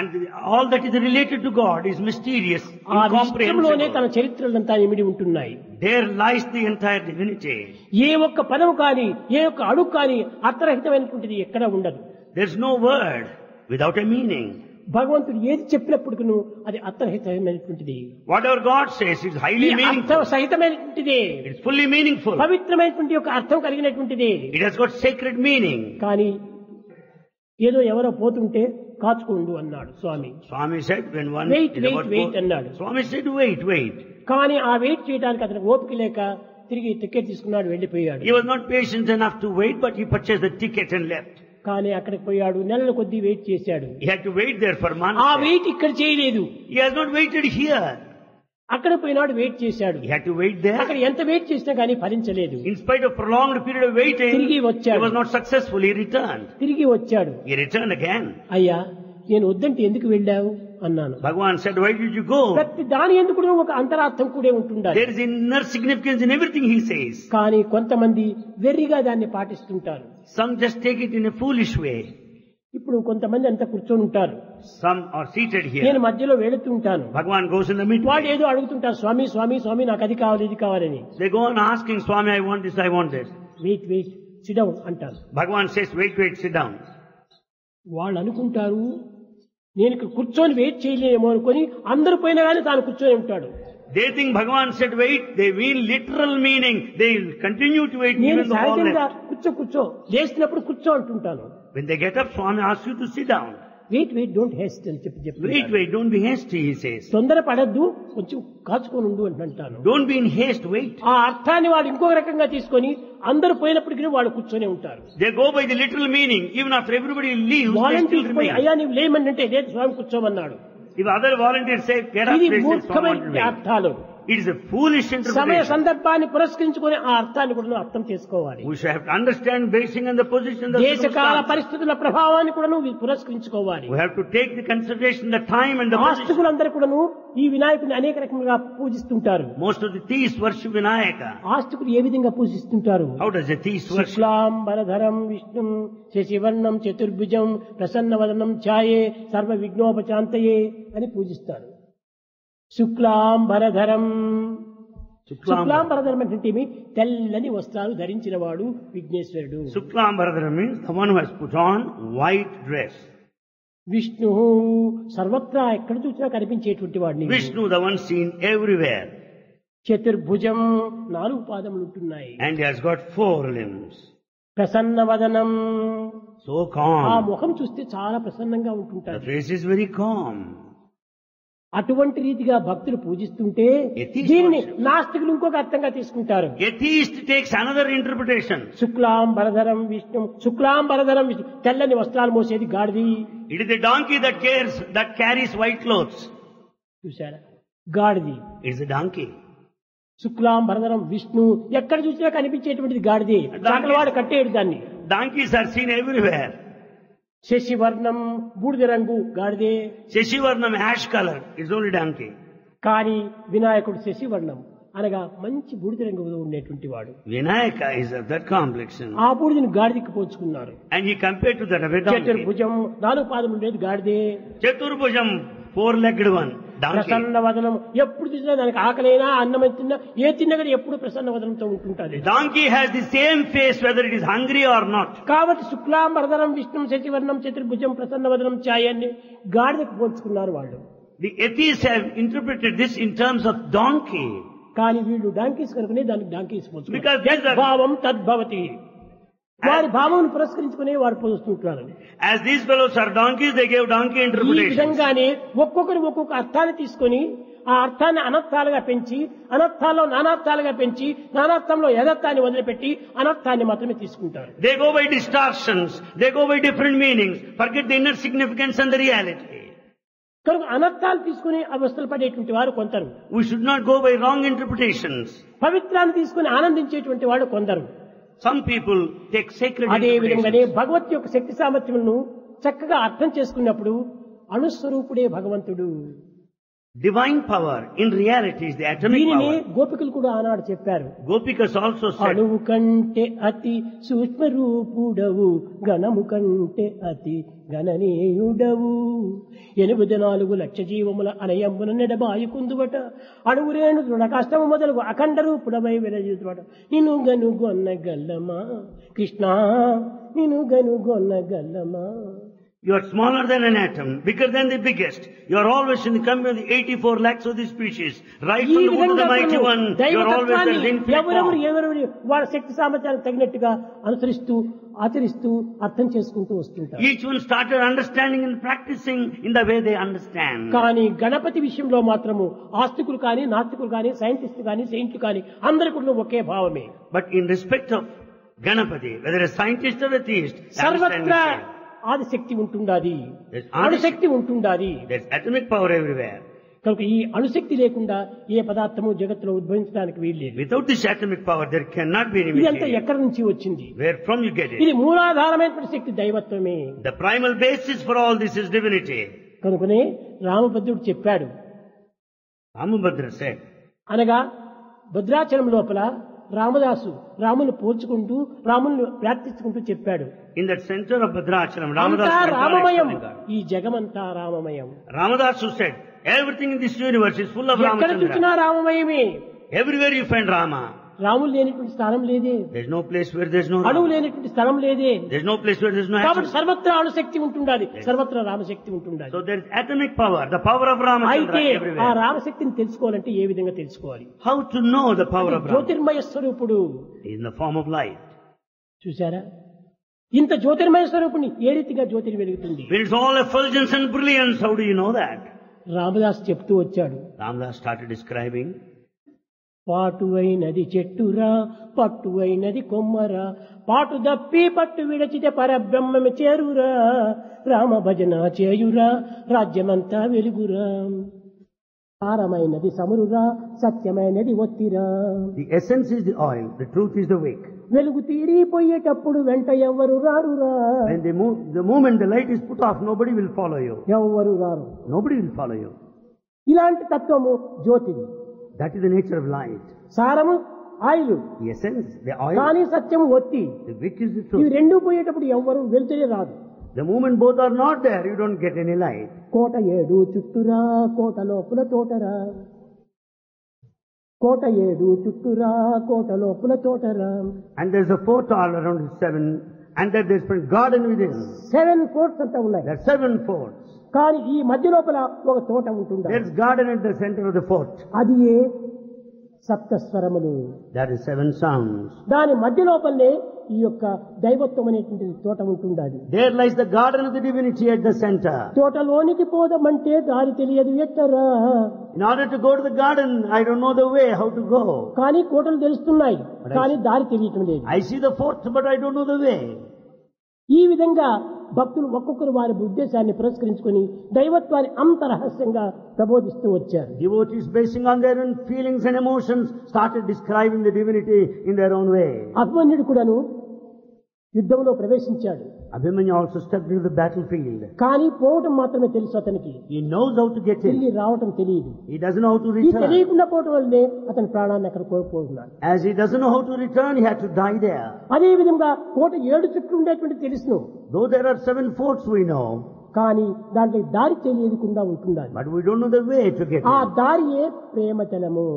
And all that is related to God is mysterious, ఆ విచిత్రంలోనే తన incomprehensible. చరిత్రలంతా ఇమిడి ఉంటున్నాయి. There lies the entire divinity. ఏ ఒక్క పదము కానీ ఏ ఒక్క అడుగు కానీ అర్థరహితమైనటువంటిది ఎక్కడ ఉండదు. There's no word without a meaning. భగవంతుడు ఏది చెప్పినప్పటికీ అది అర్థరహితమైనటువంటిది. Whatever God says is ఈ highly అర్థం meaningful. సహితమైనటువంటిది. It's fully meaningful. పవిత్రమైనటువంటి ఒక అర్థం కలిగినటువంటిది. It has got sacred meaning. కానీ ఏదో ఎవరో పోతుంటే కాచుకోండు అన్నాడు స్వామి. Swami said when one Wait, is wait, about to wait go- అన్నాడు. Swami said wait. కానీ ఆ వెయిట్ చేయడానికి అతనికి ఓపిక లేక తిరిగి టికెట్ తీసుకున్నాడు, వెళ్ళిపోయాడు. He was not patient enough to wait, but he purchased the ticket and left. కానీ అక్కడికి పోయాడు, నెలల కొద్దీ వెయిట్ చేశాడు. He had to wait there for months. ఆ వెయిట్ ఇక్కడ చేయలేదు. He has not waited here. అక్కడ పోయినాడు, వెయిట్ చేశాడు. He had to wait there. అక్కడ ఎంత వెయిట్ చేసినా కానీ ఫలించలేదు. In spite of prolonged period of waiting, తిరిగి he వచ్చాడు. was not successful. He returned. తిరిగి వచ్చాడు. He returned again. అయ్యా, నేను వద్దంటే ఎందుకు వెళ్ళావు అన్నాను. Bhagavan said, why did you go? ప్రతి దాని ఎందుకు కూడా ఒక అంతరార్థం కూడా ఉంటుండాలి. There is inner significance in everything he says. కానీ కొంతమంది వెర్రిగా దాన్ని పాటిస్తుంటారు. Some just take it in a foolish way. ఇప్పుడు కొంతమంది అంతా కూర్చొని ఉంటారు, Some are seated నేను here. మధ్యలో వెళుతూ ఉంటాను. Bhagavan goes in the middle. వాడు ఏదో అడుగుతుంటారు, స్వామి స్వామి స్వామి నాకు అది కావాలి ఇది కావాలని. They go on asking, Swami, I want this, I want this. Wait wait sit down అంటారు. Bhagavan says, wait, sit down. వాళ్ళు అనుకుంటారు నేను ఇక్కడ కూర్చొని వెయిట్ చేయలేమో అనుకొని అందరూ పోయినా కానీ తాను కూర్చొని ఉంటాడు. They think Bhagavan said wait, they mean literal meaning. They will continue to wait నేను even though all సహజంగా left. కూర్చో లేచినప్పుడు కూర్చో అంటుంటాను. When they get up, Swami asks you to sit down. Wait wait don't haste అని చెప్పి Wait, don't be hasty, he says. తొందర పడద్దు, కొంచెం కాచుకొని ఉండు అని అంటాను. Don't be in haste, wait. ఆ అర్థాన్ని వాడు ఇంకొక రకంగా తీసుకొని అందరూ పోయినప్పటికీ వాడు కూర్చొని ఉంటారు. They go by the literal meaning. Even after everybody leaves, they still volunteers పోయి remain. అయ్యా నువ్వు లేమంటే లేదు స్వామి కూర్చోమన్నాడు. If other volunteers say, get up, ఇది they say, Swami, మూర్ఖమైన want to wait. అర్థాలు. It is a foolish సమయ interpretation. సందర్భాన్ని పురస్కరించుకొని ఆ అర్థాన్ని కూడా అర్థం చేసుకోవాలి. We should have to understand basing on the position, the దేశకాల circumstance. పరిస్థితుల ప్రభావాన్ని కూడా నువ్వు పురస్కరించుకోవాలి. We have to take the consideration, the time and the position. ఆస్తికులందరూ కూడాను ఈ వినాయకుని అనేక రకములుగా పూజిస్తుంటారు. Most of the thieves worship Vinayaka. ఆస్తికులు ఏ విధంగా పూజిస్తుంటారు? How does a thief worship? శుక్లాంబరధరం విష్ణుం శశివర్ణం చతుర్భుజం ప్రసన్నవదనం ఛాయే సర్వ విఘ్నోపశాంతయే అని పూజిస్తారు. శుక్లాంబరధరం, శుక్లాంబరధరం అంటే ఏమి? తెల్లని వస్త్రాలు ధరించిన వాడు విఘ్నేశ్వరుడు. Shuklambaradhara means the one who has put on white dress. Vishnu సర్వత్రా ఎక్కడ చూసినా కనిపించేటువంటి వాడిని. Vishnu, the one seen everywhere. చతుర్భుజం, 4 పాదములు ఉంటున్నాయి. And he has got 4 limbs. ప్రసన్నవదనం, So ఆ calm. ముఖం చూస్తే చాలా ప్రసన్నంగా The ఉంటుంటారు. face is very calm. అటువంటి రీతిగా భక్తులు పూజిస్తుంటే Atheist దీనిని worship. నాస్తికులు ఇంకొక అర్థంగా తీసుకుంటారు. Atheist takes another interpretation. శుక్లాంబరధరం విష్ణు, శుక్లాంబరధరం విష్ణు, తెల్లని వస్త్రాలు మోసేది గాడిది. It is the donkey that carries white clothes. చూసారా? గాడిది. It is a donkey. శుక్లాంబరధరం విష్ణు ఎక్కడ చూసినా కనిపించేటువంటిది గాడిదే. చాకలవాడు కట్టేడు దాన్ని. Donkeys are seen everywhere. శశివర్ణం బూడిద రంగు గాడిదే. Sheshivarnam ash color is only donkey. కానీ వినాయకుడు శశివర్ణం అనగా మంచి బూడిద రంగులో ఉండేటువంటి వాడు. Vinayaka is of that complexion. ఆ బూడిదని గాడిదకి పోల్చుకున్నారు. And he compared to that of a donkey. చతుర్భుజం 4 పాదములు ఉండేది గాడిదే. Chaturbhujam, 4-legged one, donkey. Prasanna వదనం ఎప్పుడు చూసినా దానికి ఆకలైనా అన్నం తిన్నా ఏ తిన్నా కానీ ఎప్పుడు Prasanna వదనంతో ఉంటుంటాది. Donkey has the same face whether it is hungry or not. కాబట్టి శుక్లాంబరధరం విష్ణు శశివర్ణం చతుర్భుజం ప్రసన్న వదనం ఛాయాన్ని గాడిదకు పోల్చుకున్నారు వాళ్ళు. The atheists have interpreted this in terms of donkey. కానీ వీళ్ళు డాంకీస్ కనుకనే దానికి డాంకీస్ పోల్చుకున్నారు. Because these are- భావం తద్భవతి. వారి భావం పురస్కరించుకునే వారు పోల్చుకుంటున్నారు. As these fellows are donkeys, they gave donkey ఈ interpretations. విధంగానే ఒక్కొక్కరు ఒక్కొక్క అర్థాన్ని తీసుకొని ఆ అర్థాన్ని అనర్థాలుగా పెంచి అనర్థాల్లో నానార్థాలుగా పెంచి నానార్థంలో యథార్థాన్ని వదిలిపెట్టి అనర్థాన్ని మాత్రమే తీసుకుంటారు. They go by distortions, they go by different meanings, forget the inner significance and the reality. కనుక అనర్థాలు తీసుకుని అవస్థలు పడేటువంటి వారు కొందరు. We should not go by wrong interpretations. పవిత్రాన్ని తీసుకుని ఆనందించేటువంటి వాడు కొందరు. Some people take sacred అదే విధంగానే interpretations. భగవత్ యొక్క శక్తి సామర్థ్యములను చక్కగా అర్థం చేసుకున్నప్పుడు అణుస్వరూపుడే భగవంతుడు. Divine power in reality is the atomic దీనిని power. గోపికలు కూడా ఆనాడు చెప్పారు. Gopikas also said, అణువు కంటే అతి సూక్ష్మ రూపుడవు గణము కంటే అతి గణనీయుడవు 84 లక్ష జీవముల అనయమున నెడబాయి కుందువట అణువురేణు దృఢ కష్టము మొదలుగు అఖండ రూపుడమై విరజితువట నిన్ను గనుగొన్న గల్లమా కృష్ణ నిన్ను గనుగొన్న గల్లమా. you are smaller than an atom, bigger than the biggest. You are always in the company of the 84 lakhs of the species. Right ఈ from the wood of the విధంగా mighty one, you are always దైవతత్వాన్ని an infinite ఎవరెవరు form. ఎవరెవరు వాళ్ళ శక్తి సామర్థ్యానికి తగినట్టుగా అనుసరిస్తూ ఆచరిస్తూ అర్థం చేసుకుంటూ వస్తుంటారు. Each one started understanding and practicing in the way they understand. కానీ గణపతి విషయంలో మాత్రము ఆస్తికులు కానీ నాస్తికులు కానీ సైంటిస్టులు కానీ సెయింట్లు కానీ అందరి కూడా ఒకే భావమే. But in respect of Ganapati, whether a scientist or a theist, they understand సర్వత్రా the same. Adishakti ఉంటుండాది, There's అణుశక్తి ఉంటుండాది. There's atomic power everywhere. కనుక ఈ అణుశక్తి లేకుండా ఏ పదార్థము జగత్తులో ఉద్భవించడానికి వీల్లేదు. Without this atomic power, there cannot be any ఇదంతా material. ఎక్కడి నుంచి వచ్చింది? Where from you get it? ఇది మూలాధారమైన శక్తి దైవత్వమే. The primal basis for all this is divinity. కనుకనే రామభద్రుడు చెప్పాడు. Ramabhadra said, అనగా భద్రాచలం లోపల రామదాసు రాముని పోల్చుకుంటూ రాముని ప్రార్థించుకుంటూ చెప్పాడు. in that center of Bhadrachalam, అంతా Ramadas went on రామమయం, extolling God. ఈ జగమంతా రామమయం. Ramadasu said, everything in this universe is full of ఎక్కడ చూసినా Ramachandra. రామమయమే. Everywhere you find Rama. Ramulu లేనిటువంటి స్థానం లేదే, There's no place where there's no అణువు Rama. లేనటువంటి స్థలం లేదే. There's no place where there's no కాబట్టి atom. సర్వత్రా అణుశక్తి ఉంటుండాలి, సర్వత్రా రామశక్తి ఉంటుండాలి. So there's atomic power, the power of Ramachandra అయితే ఆ everywhere. రామశక్తిని తెలుసుకోవాలంటే ఏ విధంగా తెలుసుకోవాలి? How to know the power of Rama? జ్యోతిర్మయ స్వరూపుడు. In the form of light. చూసారా, ఇంత జ్యోతిర్మయ స్వరూపుని ఏ రీతిగా జ్యోతిని వెలుగుతుంది? When it's all effulgence and brilliance, how do you know that? Ramdas చెప్తూ వచ్చాడు. Ramdas started describing, పాటు అయినది చెట్టురా పట్టు అయినది కొమ్మరా పాటు దప్పి పట్టు విడచితే పరబ్రహ్మము చేరురా రామ భజన చేయురా రాజ్యమంతా వెలుగురా సారమైనది సమురురా సత్యమైనది ఒత్తిరా. the essence is the oil, the truth is the wick. వెలుగు తీరిపోయేటప్పుడు వెంట ఎవ్వరు రారురా. When the moment the light is put off, nobody will follow you. ఎవ్వరు రారు. Nobody will follow you. ఇలాంటి తత్వము జ్యోతిది. That is the nature of light. సారము oil, The essence, the oil, కానీ సత్యము ఒత్తి. the wick is the ఇవి truth. రెండు పోయేటప్పుడు ఎవ్వరు వెళ్తూనే రాదు. The moment both are not there, you don't get any light. కోట ఏడు చుట్టురా కోట లోపల తోటరా కోట ఏడు చుట్టురా కోట లోపల తోటరా. And there's a fort all around 7, and that there's a garden within. 7 forts అంతా ఉన్నాయి. There are 7 forts. కానీ ఈ మధ్య లోపల ఒక తోట ఉంటుంది. There's garden at the center of the fort. అది ఏ సప్తస్వరములు. That is 7 sounds. దాని మధ్య లోపలనే ఈ యొక్క దైవత్వం అనేటువంటి తోట ఉంటుంది. There lies the garden of the divinity at the center. తోటలోనికి పోదామంటే దారి తెలియదు ఎట్టరా. In order to go to the garden, I don't know the way, how to go. కానీ కోటలు తెలుస్తున్నాయి, కానీ దారి తెలియటం లేదు. I see the fort, but I don't know the way. ఈ విధంగా భక్తులు ఒక్కొక్కరు వారి ఉద్దేశాన్ని పురస్కరించుకొని దైవత్వాన్ని అంత రహస్యంగా ప్రబోధిస్తూ వచ్చారు. Devotees, basing on their own feelings and emotions, started describing the divinity in their own way. అభిమన్యుడు కూడాను యుద్ధంలో ప్రవేశించాడు. Abhimanyu also stepped into the battlefield. కానీ పోవటం మాత్రమే తెలుసు అతనికి, He knows how to get తిరిగి in. రావటం తెలియదు. He doesn't know how to ఈ return. తెలియకుండా పోవటం వల్లనే అతని ప్రాణాన్ని అక్కడ కోల్పోతున్నాడు. As he doesn't know how to return, he had to die there. అదే విధంగా కోట 7 చుట్టూ ఉండేటువంటి తెలుసును, Though there are 7 forts we know, కానీ దాంట్లో దారి తెలియకుండా ఉంటుండాలి. but we don't know the way to get ఆ in. దారియే ప్రేమతనము.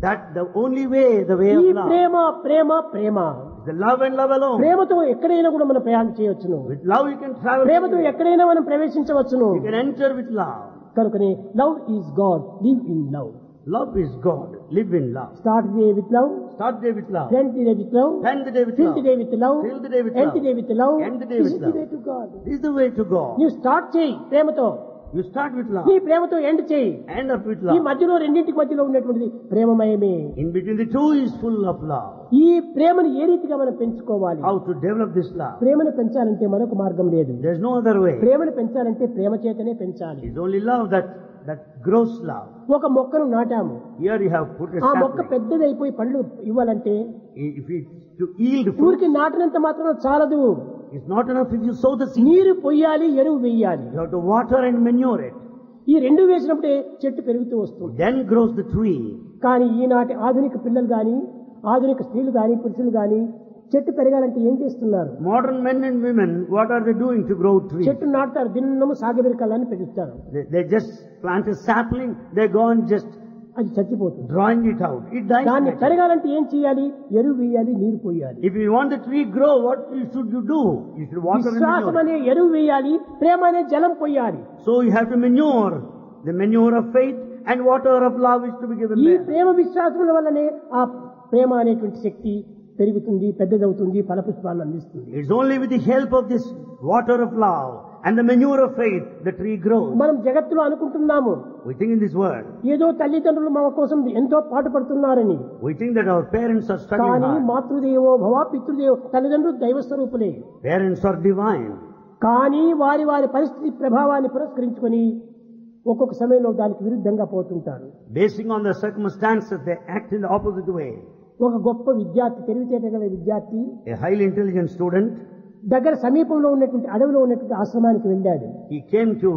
That the only way, the way ఈ of love, Prema Prema Prema is the love and love alone. ప్రేమతో ఎక్కడైనా కూడా మనం ప్రయాణం చేయవచ్చును. With love you can travel. ప్రేమతో ఎక్కడైనా మనం ప్రవేశించవచ్చును. You can enter with love. కనుకనే love is God, live in love. Love is God. Live in love. Start day with love, Start the day with love. end the day with love, End the day with fill love. the day with love, Fill the day with end love. the day with love. End the day This with is the love. way to God. This is the way to God. నీవు స్టార్ట్ చేయి ప్రేమతో, You start with love. నీ ప్రేమతో ఎండ్ చేయి. End up with ఈ love. మధ్యలో రెండింటికి మధ్యలో ఉన్నటువంటిది ప్రేమమయమే. In between the two is full of love. ఈ ప్రేమను ఏ రీతిగా మనం పెంచుకోవాలి? How to develop this love? ప్రేమను పెంచాలంటే మరొక మార్గం లేదు. There's no other way. ప్రేమను పెంచాలంటే ప్రేమ చేతనే పెంచాలి. It's only love that grows love. ఒక మొక్కను నాటాము, Here you have put a ఆ మొక్క sapling. పెద్దదైపోయి పళ్ళు ఇవ్వాలంటే If it's to yield fruit, ఊరికి నాటినంత మాత్రం చాలదు. it's not enough if you sow the seed. నీరు పొయ్యాలి, ఎరువు వేయాలి. You have to water and manure it. ఈ రెండు వేసినప్పుడే చెట్టు పెరుగుతూ వస్తుంది. Then grows the tree. కానీ ఈనాటి ఆధునిక పిల్లలు గాని, ఆధునిక స్త్రీలు గాని, పురుషులు గాని చెట్టు పెరగాలంటే ఏం చేస్తున్నారు? Modern men and women, what are they doing to grow trees? చెట్టు నాటుతారు, దిన్నము సాగబెరకాలని పెంచుతారు. They just plant a sapling, they go and just అది చచ్చిపోతుంది. drawing it out. It dies. దాన్ని naturally. పెరగాలంటే ఏం చేయాలి? ఎరువు వేయాలి, నీరు పోయాలి. If you want the tree grow, what should you do? You should water and విశ్వాసం manure. అనే ఎరువు వేయాలి, ప్రేమ అనే జలం పోయాలి. So you have to manure the manure of faith and water of love is to be given ఈ there. ప్రేమ విశ్వాసముల వల్లనే ఆ ప్రేమ అనేటువంటి శక్తి పెరుగుతుంది, పెద్దదవుతుంది, ఫలపుష్పాలను అందిస్తుంది. It's only with the help of this water of love and the manure of faith the tree grows. మనం జగత్తులో అనుకుంటున్నాము, We think in this world, ఏదో తల్లిదండ్రులు మన కోసం ఎంతో పాటుపడుతున్నారని. we think that our parents are studying కానీ hard. మాతృదేవో భవ, పితృదేవో, తల్లిదండ్రులు దైవ స్వరూపులే. Parents are divine. కానీ వారి వారి పరిస్థితి ప్రభావాన్ని పురస్కరించుకొని ఒక్కొక్క సమయంలో దానికి విరుద్ధంగా పోతుంటారు. Basing on the circumstances, they act in the opposite way. ఒక గొప్ప విద్యార్థి, తెలివితేట గల విద్యార్థి A highly intelligent student, దగ్గర సమీపంలో ఉన్నటువంటి అడవిలో ఉన్నటువంటి ఆశ్రమానికి వెళ్ళాడు. he came to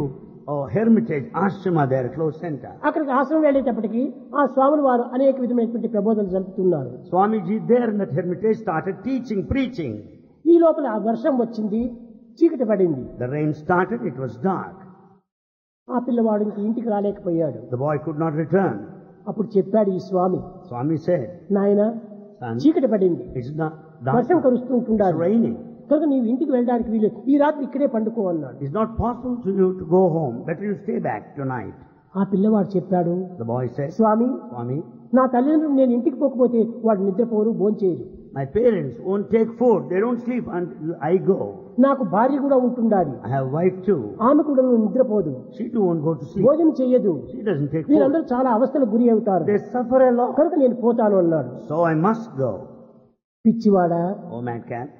a hermitage, ashrama there, close center. అక్కడికి ఆశ్రమం వెళ్ళేటప్పటికి ఆ స్వాములు వారు అనేక విధమైనటువంటి ప్రబోధనలు జరుపుతున్నారు. Swamiji there in that hermitage started teaching, preaching. ఈ లోపల ఆ వర్షం వచ్చింది, చీకటి పడింది. The rain started, it was dark. ఆ పిల్లవాడు ఇంక ఇంటికి రాలేకపోయాడు. The boy could not return. అప్పుడు చెప్పాడు ఈ స్వామి, Swami said, నాయనా son, చీకటి పడింది, it's not dark, వర్షం it's కురుస్తుంటున్నారు, raining. కనుక నీవు ఇంటికి వెళ్ళడానికి వీలేదు, ఈ రాత్రి ఇక్కడే పండుకో అన్నాడు. It's not possible to you to go home. Better you stay back tonight. ఆ పిల్లవాడు చెప్పాడు, The boy said, Swamy Swami, నా తల్లిదండ్రులు నేను ఇంటికి పోకపోతే వాడు నిద్రపోరు, భోంచేయరు. my parents won't take food. They don't sleep until I go. నాకు భార్య కూడా ఉంటుండాలి, I have wife too. ఆమె కూడా నిద్రపోదు, She too won't go to sleep. భోజనం చెయ్యదు. She doesn't take food. వీరందరూ చాలా అవస్థలకు గురి అవుతారు, They suffer a lot. కనుక నేను పోతాను అన్నాడు. So I must go. పిచ్చివాడా, Oh madcat,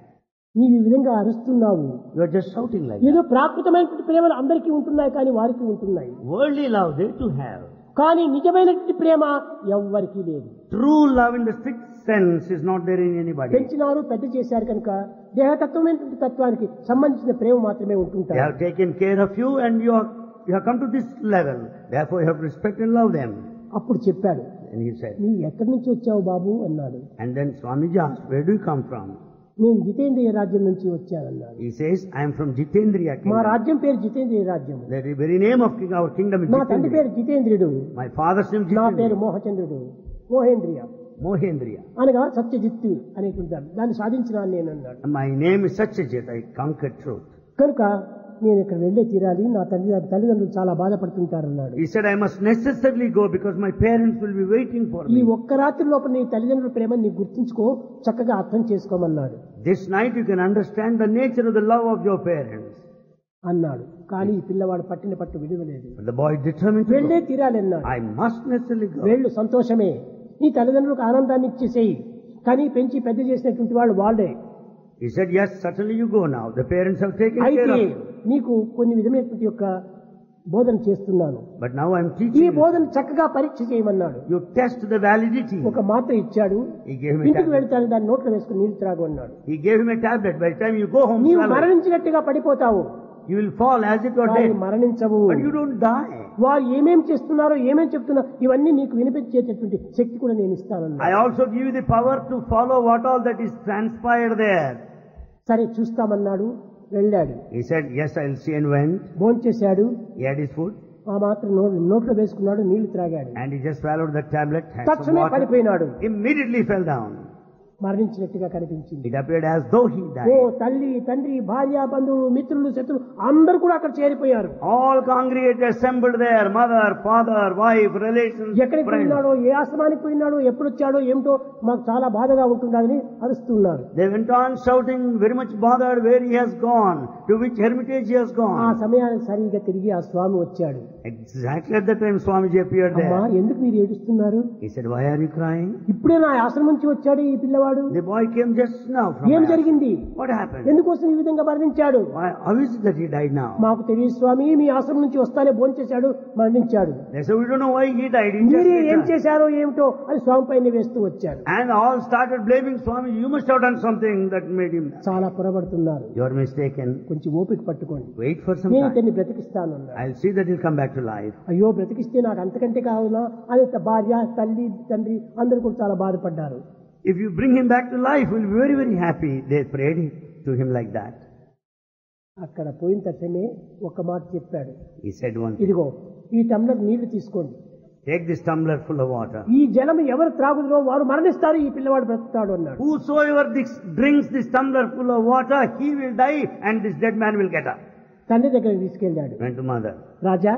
నీవు ఈ విధంగా అరుస్తున్నావు. you are just shouting like ఏదో that. ప్రాకృతమైనటువంటి ప్రేమలు అందరికీ ఉంటున్నాయి, కానీ వారికి ఉంటున్నాయి. Worldly love they too have. కానీ నిజమైనటువంటి ప్రేమ ఎవ్వరికీ లేదు. True love in the strict sense is not there in anybody. పెంచినారు, పెద్ద చేశారు కనుక దేహతత్వమైనటువంటి తత్వానికి సంబంధించిన ప్రేమ మాత్రమే They ఉంటుంటారు. have taken care of you and you have come to this level. Therefore you have to respect and love them. అప్పుడు చెప్పాడు, And he said, నీ ఎక్కడి నుంచి వచ్చావు బాబు అన్నాడు. and then Swamiji asked, where do you come from? నేను జితేంద్రియ రాజ్యం నుంచి వచ్చానన్నాడు. He says, I am from Jitendriya మా kingdom. రాజ్యం పేరు జితేంద్రియ రాజ్యం. The very name of our kingdom is నా తండ్రి Jitendriya. పేరు జితేంద్రుడు, My father's name is నా పేరు Jitendriya. మోహచంద్రుడు, మోహేంద్రియ Mohendriya. అనగా సత్యజిత్తు అనేటువంటి దాన్ని సాధించినాను నేను అన్నాడు. And my name is Satyajit. I conquered truth. కనుక నేను ఇక్కడ వెళ్ళే తీరాలి, నా తల్లిదండ్రులు చాలా బాధపడుతుంటారన్నాడు. He said, I must necessarily go because my parents will be waiting for ఈ me. ఒక్క రాత్రి లోపల నీ తల్లిదండ్రుల ప్రేమను నీకు గుర్తించుకో, చక్కగా అర్థం చేసుకోమన్నాడు This night you can understand the nature of the love of your parents. అన్నాడు. కానీ ఈ పిల్లవాడు పట్టిన పట్టు విడువలేదు. But the boy determined to వెళ్ళే go. తీరాలి అన్నాడు. I must necessarily go. వెళ్ళు, సంతోషమే, నీ తల్లిదండ్రులకు ఆనందాన్ని ఇచ్చేసేయి, కానీ పెంచి పెద్ద చేసినటువంటి వాళ్ళు వాళ్ళే. He said, yes, certainly you go now. The parents have taken care అయితే of you. నీకు కొన్ని విధమైనటువంటి యొక్క బోధన చేస్తున్నాను. But now I'm ఈ teaching you. బోధన చక్కగా పరీక్ష చేయమన్నాడు. You test the validity. ఒక మాత్ర ఇచ్చాడు. He gave him a ఇంటికి tablet. వెళ్తాను దాన్ని నోట్లో వేసుకుని నీళ్లు త్రాగు అన్నాడు. He gave him a tablet. By the time you go home, నీవు swallow it. మరణించినట్టుగా పడిపోతావు. You will fall as if you are వారు dead. మరణించవు. But you don't die. వారు ఏమేం చేస్తున్నారో ఏమేం చెప్తున్నారో ఇవన్నీ నీకు వినిపించేటటువంటి శక్తి కూడా నేను ఇస్తానన్నా. I also give you the power to follow what all that is transpired there. సరే చూస్తామన్నాడు. వెళ్ళాడు. He said, yes, I'll see, and went. భోంచేశాడు. He had his food. ఆ మాత్రం నోట్లో వేసుకున్నాడు. నీళ్లు త్రాగాడు. And he just swallowed the tablet, had some తక్షణమే water, పడిపోయినాడు. immediately fell down. మరణించినట్టుగా కనిపించింది. It appeared as though he oh died. తల్లి, తండ్రి, భార్య, బంధువులు, మిత్రులు, శత్రులు అందరూ కూడా అక్కడ చేరిపోయారు. All congregated, assembled there, mother, father, wife, relations, ఎక్కడికి friends. పోయినాడో, ఏ ఆశ్రమానికి పోయినాడో, ఎప్పుడు వచ్చాడో ఏమిటో మాకు చాలా బాధగా ఉంటుందని అరుస్తున్నారు. They went on shouting, very much bothered where he has gone, to which hermitage he has ఆ gone. సమయానికి సరిగా తిరిగి ఆ స్వామి వచ్చాడు. Exactly at the time Swamiji appeared అమ్మా there. ఎందుకు మీరు ఏడుస్తున్నారు? He said, why are you crying? ఇప్పుడే నా ఆశ్రమం నుంచి వచ్చాడు ఈ పిల్లవాడు. The boy came just now from ఏం Ayasana. జరిగింది? What happened? ఎందుకోసం ఈ విధంగా మరణించాడు? Why, how is it that he died now? మాకు తెలియదు స్వామి, మీ ఆశ్రమం నుంచి వస్తానే భోంచేశాడు, మరణించాడు. They said, we don't know why he died. He just మీరే ఏం returned. చేశారో ఏమిటో అని స్వామి పైన వేస్తూ వచ్చారు. And all started blaming Swami. You must have done something that made him die. చాలా పొరబడుతున్నారు. You are mistaken. కొంచెం ఓపిక పట్టుకోండి. Wait for some నేను time. ఇతన్ని బ్రతికిస్తాను అన్నాడు. I'll see that he'll come back to life. అయ్యో బ్రతికిస్తే నాకు అంతకంటే కావాలా అని భార్య, తల్లి, తండ్రి అందరూ కూడా చాలా బాధపడ్డారు. If you bring him back to life, we'll be very, very happy. They prayed to him like that. అక్కడ పోయిన తక్షణమే ఒక మాట చెప్పాడు. He said one thing. ఇదిగో ఈ టంబ్లర్ నీళ్లు తీసుకోండి. Take this tumbler full of water. ఈ జలం ఎవరు త్రాగుదరో వారు మరణిస్తారు, ఈ పిల్లవాడు బ్రతుకుతాడు అన్నాడు. Whosoever drinks this tumbler full of water, he will die and this dead man will get up. తండ్రి దగ్గరికి తీసుకెళ్ళాడు. Went to mother. Raja,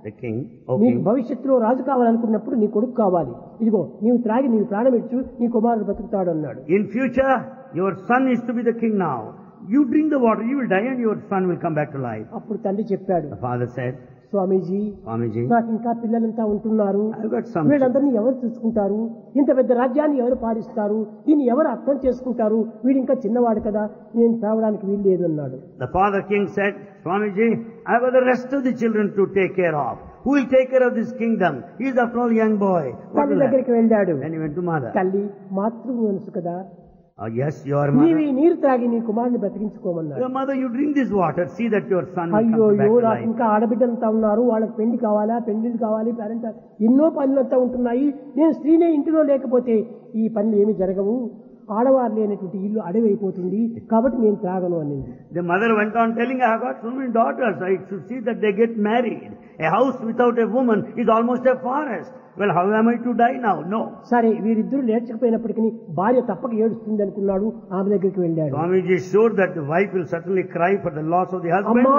The king, O నీకు king, భవిష్యత్తులో రాజు కావాలనుకున్నప్పుడు నీ కొడుకు కావాలి. ఇదిగో నీవు త్రాగి నీవు ప్రాణం ఇచ్చు, నీ కుమారుడు బ్రతుకుతాడు అన్నాడు. in future, your son is to be the king now. You drink the water, you will die and your son will come back to life. అప్పుడు తండ్రి చెప్పాడు, The father said, Swamiji Swamiji, నాకు ఇంకా పిల్లలంతా ఉంటున్నారు, I've got some. వీళ్ళందరినీ ఎవరు చూసుకుంటారు? ఇంత పెద్ద రాజ్యాన్ని ఎవరు పాలిస్తారు? దీన్ని ఎవరు అర్థం చేసుకుంటారు? వీడు ఇంకా చిన్నవాడు కదా, నేను తాగడానికి వీలు లేదు అన్నాడు. The father king said, Swamiji, I've got the rest of the children to take care of. Who will take care of this kingdom? He is after all young boy. What తల్లి will దగ్గరికి happen? వెళ్ళాడు. Then he went to mother. తల్లి మాతృ మనసు కదా, Oh yes, your నీవి mother. నీరు త్రాగి నీ కుమారుని బ్రతికించుకోమన్నాడు. Your mother, you drink this water. See that your son will అయ్యో come back to నాకు life. ఇంకా ఆడబిడ్డలంతా ఉన్నారు, వాళ్ళకి పెళ్లి కావాలా, పెళ్లిళ్ళు కావాలి, పేరెంట్ ఎన్నో పనులంతా ఉంటున్నాయి. నేను స్త్రీనే ఇంటిలో లేకపోతే ఈ పనులు ఏమి జరగవు. ఆడవారు లేనటువంటి ఇల్లు అడవి అయిపోతుంది, కాబట్టి నేను త్రాగను అనింది. The mother went on telling, I have got so many daughters. I should see that they get married. A house without a woman is almost a forest. Well, how am I to die now? No. సరే వీరిద్దరూ లేచకపోయినప్పటికీ భార్య తప్పక ఏడుస్తుంది అనుకున్నాడు. ఆమె దగ్గరికి వెళ్ళాడు. Swamiji is sure that the wife will certainly cry for the loss of the husband. అమ్మా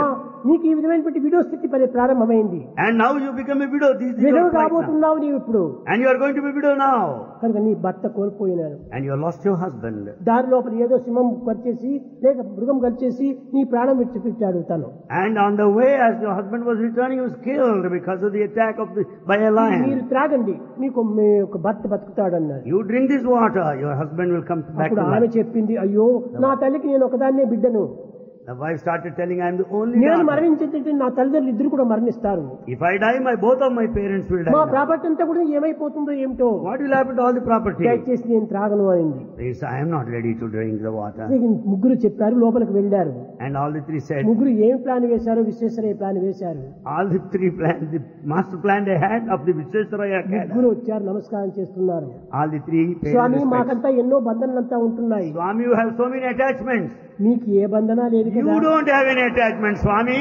నీకు ఈ విధమైనటువంటి విడో స్థితి ప్రారంభమైంది. And now you become a widow. This is విడవ your plight now. కాబోతున్నావు నీవు ఇప్పుడు. And you are going to be widow now. కనుక నీ భర్త కోల్పోయినాడు. And you have lost your husband. దారి లోపల ఏదో సింహం గర్చేసి లేక మృగం గర్చేసి నీ ప్రాణం విడిచిపెట్టాడు తను. And on the way, as your husband was returning, he was killed because of the attack by a మీరు lion. త్రాగండి, మీకు మీ యొక్క భర్త బతుకుతాడు అన్నారు. You drink this water, your husband will come back అప్పుడు to ఆమె life. చెప్పింది, అయ్యో నా తల్లికి నేను ఒకదాన్నే బిడ్డను, The wife started telling, I am the only నేను daughter. మరణించేటంటే నా తల్లిదండ్రులు ఇద్దరు కూడా మరణిస్తారు. If I die, both of my parents will die. మా now. ప్రాపర్టీ అంతా కూడా ఏమైపోతుందో ఏమిటో, What will happen to all the property? దయచేసి నేను త్రాగను అనింది. Yes, I am not ready to drink the water. ముగ్గురు చెప్పారు, లోపలికి వెళ్ళారు. And all the three said, ముగ్గురు ఏం ప్లాన్ వేశారో విశ్వేశ్వరయ్య ప్లాన్ వేశారు. all the three plans, the master plan they had of the Vishwesvaraya ముగ్గురు Academy. వచ్చారు, నమస్కారం చేస్తున్నారు. All the three paid Swamy respects. మాకంతా ఎన్నో బంధనలంతా ఉంటున్నాయి, Swami, you have so many attachments. మీకు ఏ బంధన లేదు You కదా, don't have any attachment, Swami.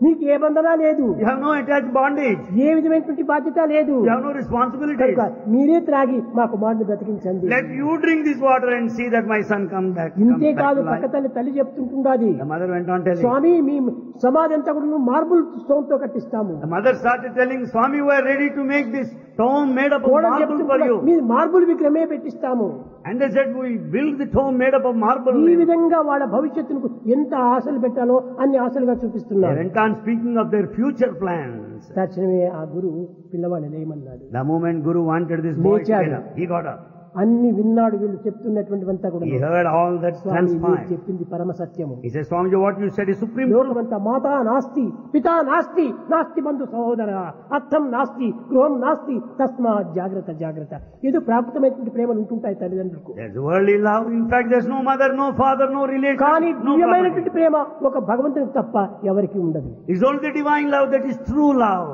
మీకు ఏ బంధన లేదు, You have no attached bondage. ఏ విధమైనటువంటి బాధ్యత లేదు. You have no responsibilities. కనుక మీరే త్రాగి మా కుమారుని బ్రతికించండి. Let you drink this water and see that my son comes back ఇంతే to కాదు, life. పక్క తల్లి చెప్తుంటున్నది, The mother went on telling. స్వామి మీ సమాధి అంతా కూడా మార్బుల్ స్టోన్ తో కట్టిస్తాము. The mother started telling, Swami, we are ready to make this tomb made up of కూడా marble for చెప్తుంటున్నా, you. మీ మార్బుల్ విగ్రహమే పెట్టిస్తాము. And they said, we build the tomb made up of marble. ఈ విధంగా వాళ్ళ భవిష్యత్తుకు ఎంత ఆశలు పెట్టాలో అన్ని ఆశలుగా They చూపిస్తున్నారు. went on speaking of their future plans. తక్షణమే ఆ గురువు పిల్లవాడిని లేమన్నాడు. The moment Guru wanted this boy to లేచాడు. get up, he got up. అన్ని విన్నాడు వీళ్ళు చెప్తున్నటువంటివంతా కూడా. He heard all that స్వామి మీరు transpired. చెప్పింది పరమ సత్యము. He says, Swamiji, what you said is supreme truth. లోకమంతా మాతా నాస్తి పితా నాస్తి నాస్తి బంధు సహోదర అర్థం నాస్తి గృహం నాస్తి తస్మా జాగ్రత్త జాగ్రత్త. ఏదో ప్రాకృతమైనటువంటి ప్రేమలు ఉంటుంటాయి తల్లిదండ్రులకు. There's worldly love. In fact, there's no mother, no father, no relation, కానీ no దివ్యమైనటువంటి property. ప్రేమ ఒక భగవంతునికి తప్ప ఎవరికి ఉండదు. It's only the divine love that is true love.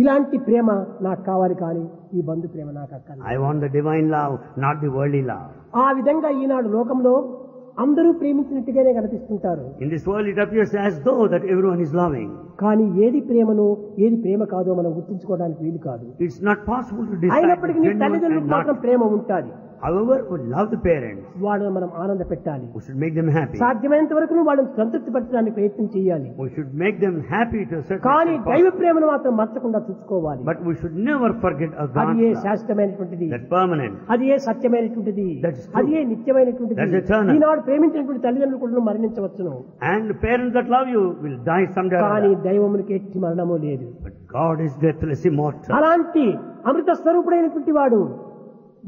ఇలాంటి ప్రేమ నాకు కావాలి, కానీ ఈ బంధు ప్రేమ నాకు అక్కర్లేదు. I want the divine love, not the worldly love. ఆ విధంగా ఈనాడు లోకంలో అందరూ ప్రేమించినట్టుగానే కనిపిస్తుంటారు. In this world, it appears as though that everyone is loving. కానీ ఏది ప్రేమను ఏది ప్రేమ కాదో మనం గుర్తించుకోవడానికి వీలు కాదు. It's not possible to decide అయినప్పటికీ నీ genuine తల్లిదండ్రులకు and మాత్రం not. ప్రేమ ఉంటుంది. However, we love the parents. వాళ్ళని మనం ఆనంద పెట్టాలి. We should make them happy. సాధ్యమైనంత వరకు వాళ్ళని సంతృప్తి పరచడానికి ప్రయత్నం చేయాలి. We should make them happy to a certain కానీ extent దైవ possible. ప్రేమను మాత్రం మర్చకుండా చూసుకోవాలి. But we should never forget of అది God's A love. శాశ్వతమైనటువంటిది, That's permanent. అది ఏ సత్యమైనటువంటిది, That's true. అది ఏ నిత్యమైనటువంటిది. That's eternal. ఈనాడు ప్రేమించినటువంటి తల్లిదండ్రులు కూడా మరణించవచ్చును. And the parents that love you will die someday or కానీ other. దైవమునికి ఎట్టి మరణము లేదు. But God is deathless, immortal. అలాంటి అమృత స్వరూపుడైనటువంటి వాడు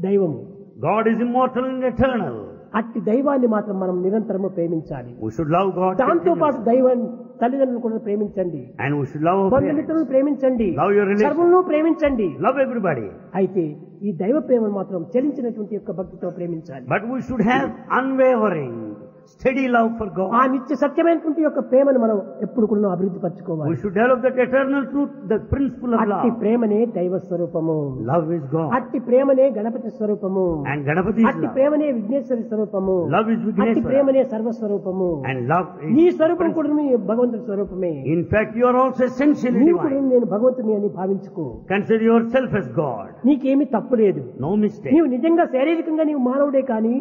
దైవము. God is immortal and eternal. అట్టి దైవాన్ని మాత్రం మనం నిరంతరము ప్రేమించాలి. We should love God దాంతో పాటు continuously. దైవాన్ని తల్లిదండ్రులు కూడా ప్రేమించండి. And we should love our బంధుమిత్రులను parents. ప్రేమించండి. Love your relations. సర్వులను ప్రేమించండి. Love everybody. అయితే ఈ దైవ ప్రేమను మాత్రం చలించినటువంటి యొక్క భక్తితో ప్రేమించాలి. But we should have unwavering, steady love for ఆ God. నిత్య సత్యమైనటువంటి యొక్క ప్రేమను మనం ఎప్పుడు కూడా అభివృద్ధి We పరచుకోవాలి. should develop that eternal truth, the principle of అట్టి love. ప్రేమనే దైవ స్వరూపము. Love is God. అట్టి ప్రేమనే గణపతి స్వరూపము. And Ganapati is అట్టి love. ప్రేమనే విఘ్నేశ్వరి స్వరూపము. Love is అట్టి Vigneshwara. ప్రేమనే సర్వస్వరూపము. And love నీ is స్వరూపం కూడా principle. నీ భగవంతుడి స్వరూపమే. In fact, you are also essentially నీవు కూడా divine. నేను భగవంతుని అని భావించుకో. Consider yourself as God. నీకేమీ తప్పు లేదు. No mistake. నీవు నిజంగా శారీరకంగా నీవు మానవుడే కానీ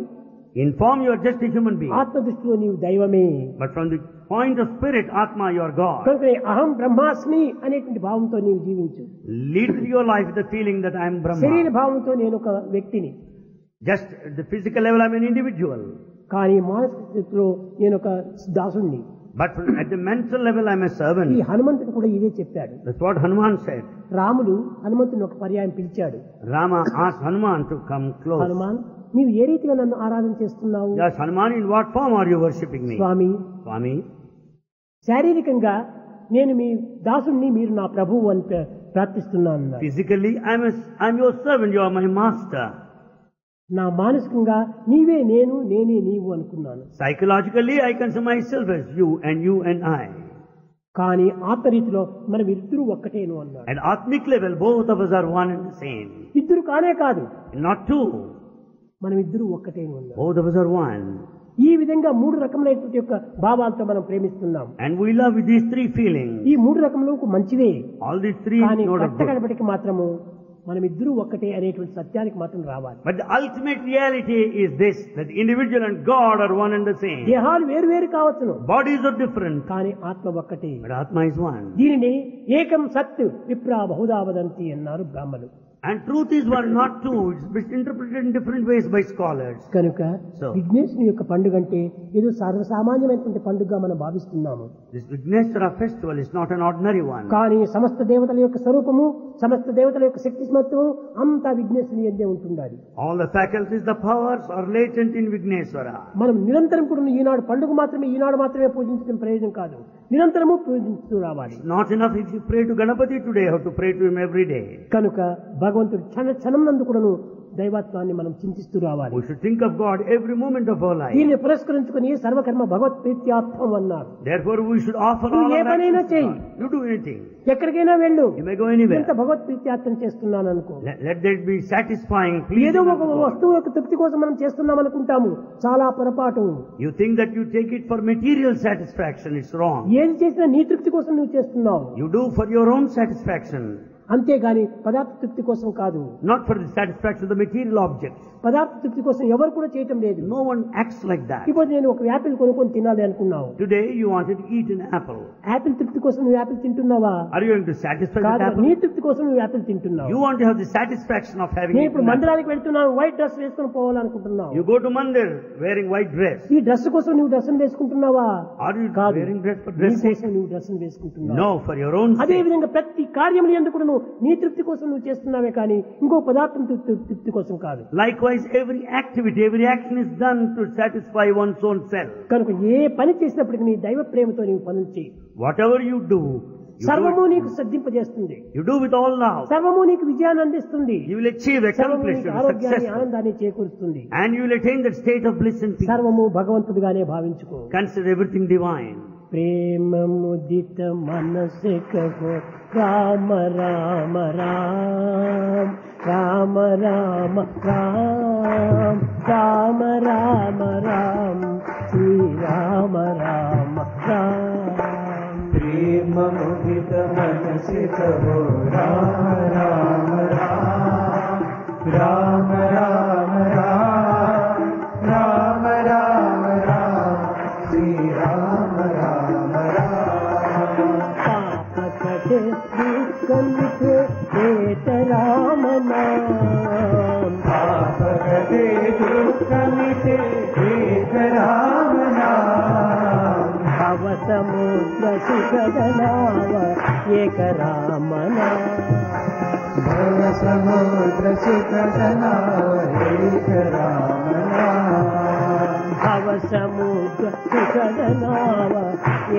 In form, you are just a human being. ఆత్మ దృష్టిలో నీవు దైవమే. But from the point of spirit, Atma, you are God. కనుక అహం బ్రహ్మాస్మి అనేటువంటి భావంతో నీవు జీవించు. Lead your life with the feeling that I am శరీర Brahma. భావంతో నేను ఒక వ్యక్తిని, Just at the physical level, I am an individual. కానీ మానసిక స్థితిలో నేను ఒక దాసుణ్ణి. But at the mental level, I am a ఈ servant. హనుమంతుడు కూడా ఇదే చెప్పాడు. That's what Hanuman said. రాముడు హనుమంతుని ఒక పర్యాయం పిలిచాడు. Rama asked Hanuman to come close. Hanuman, నీవు ఏ రీతిగా నన్ను ఆరాధన చేస్తున్నావు? Yes, Hanuman, in what form are you worshipping me? Swamy, Swami, శారీరకంగా నేను మీ దాసుణ్ణి, మీరు నా ప్రభువు అని ప్రార్థిస్తున్నాను అన్నాడు. physically, I am your servant, you are my master. నా మానసికంగా నీవే నేను, నేనే నీవు అనుకున్నాను. Psychologically, I consider myself as you and I. కానీ ఆత్మరీతిలో మనం ఇద్దరు ఒక్కటేను అన్నాడు. At Atmic level, both of us are one and the same. ఇద్దరు కానే కాదు, Not two. మనం ఇద్దరు ఒక్కటేను అన్నాడు. Both of us are one. ఈ విధంగా మూడు రకములైనటువంటి యొక్క భావాలతో మనం ప్రేమిస్తున్నాం. And we love with these three feelings. ఈ మూడు రకములకు మంచివే. All these three కానీ note of good. కట్టగడపటికి మాత్రము మనం ఇద్దరు ఒక్కటే అనేటువంటి సత్యానికి మాత్రం రావాలి. But the ultimate reality is this, that the individual and God are one and the same. దేహాలు వేరు వేరు కావచ్చును, Bodies are different, కానీ ఆత్మ ఒక్కటే. but Atma is one. దీనిని ఏకం సత్ విప్రా బహుదా వదంతి అన్నారు బ్రాహ్మణులు. And truth is one, not two. It's interpreted in different ways by scholars. కనుక So. విఘ్నేశ్వరుని యొక్క పండుగ అంటే ఏదో సర్వసామాన్యమైనటువంటి పండుగగా మనం భావిస్తున్నాము. This Vigneshwara festival is not an ordinary one. కానీ సమస్త దేవతల యొక్క స్వరూపము, సమస్త దేవతల యొక్క శక్తిమత్వం అంతా విఘ్నేశ్వరుని ఎందే ఉంటుండాలి. All the faculties, the powers are latent in Vigneshwara. మనం నిరంతరం కూడా ఈనాడు పండుగ మాత్రమే, ఈనాడు మాత్రమే పూజించడం ప్రయోజనం కాదు, నిరంతరము పూజిస్తూ రావాలి. It's not enough if you pray to Ganapati today, you have to pray to him every day. కనుక భగవంతుడు క్షణం నందు కూడాను దైవత్వాన్ని మనం చింతిస్తూ రావాలి. We should think of God every moment of our life. దీన్ని పురస్కరించుకుని సర్వకర్మ భగవత్ ప్రీత్యార్థం అన్నారు. Therefore, we should offer నువ్వు all ఏ our పనైనా actions to చెయ్యి, God. You do anything. ఎక్కడికైనా వెళ్ళు, You may go anywhere. ఎంత భగవత్ ప్రీత్యార్థం చేస్తున్నాను అనుకో. Let that be satisfying, pleasing ఏదో unto ఒక God. వస్తువు యొక్క తృప్తి కోసం మనం చేస్తున్నాం అనుకుంటాము, చాలా పొరపాటు. You think that you take it for material satisfaction, it's wrong. ఏది చేసినా నీ తృప్తి కోసం నువ్వు చేస్తున్నావు, You do for your own satisfaction, అంతేగాని పదార్థ తృప్తి కోసం కాదు. not for the satisfaction of the material objects. పదార్థ తృప్తి కోసం ఎవరు కూడా చేయటం లేదు. No one acts like that. ఇప్పుడు నేను ఒక యాపిల్ కొనుక్కొని తినాలి అనుకున్నావు, Today you wanted to eat an apple. Apple తృప్తి కోసం నువ్వు యాపిల్ తింటున్నావా? Are you going to satisfy కాదు, that apple? నీ తృప్తి కోసం నువ్వు యాపిల్ తింటున్నావు. You want to have the satisfaction of having నేను eaten ఇప్పుడు an apple. మందిరానికి వెళ్తున్నావు, వైట్ డ్రెస్ వేసుకొని పోవాలనుకుంటున్నావు. You go to mandir wearing white dress. ఈ డ్రెస్ కోసం నువ్వు డ్రెస్ వేసుకుంటున్నావా? Are you కాదు, wearing dress for నీ dress sake? కోసం నువ్వు dress వేసుకుంటున్నావు. No, for your own అదే sake. విధంగా ప్రతి కార్యములు ఎందుకు నీ తృప్తి కోసం నువ్వు చేస్తున్నావే కానీ ఇంకో పదార్థం తృప్తి కోసం కాదు. Likewise, every activity, every action is done to satisfy one's own self. కనుక ఏ పని చేసినప్పటికీ నీ దైవ ప్రేమతో నీవు పనులు చేయి. Whatever you do, సర్వము నీకు సిద్ధింపజేస్తుంది. you do with all love. సర్వము నీకు విజయాన్ని అందిస్తుంది. You will achieve accomplishment, ఆరోగ్యాన్ని success, ఆనందాన్ని చేకూరుస్తుంది. and you will attain that state of bliss and peace. సర్వము భగవంతుడిగానే భావించుకో. Consider everything divine. ప్రేమ ముదిత మనసే కహో రామ రామ రామ రామ రామ రామ రామ రామ రామ శ్రీ రామ రామ రామ. ప్రేమ ముదిత మనసే కహో రామ రామ రామ రామ రామ రామ రామ రామ రామ శ్రీ రామ రామ రామ. పాప కటే దుఃఖ మిటే ఏత రామ నామ. పాప కటే దుఃఖ మిటే ఏత రామ నామ. భవ సముద్ర సుఖద నావ ఏక రామ నామ. భవ సముద్ర సుఖద నావ ఏక రామ నామ. భవ సముద్ర సుఖద నావ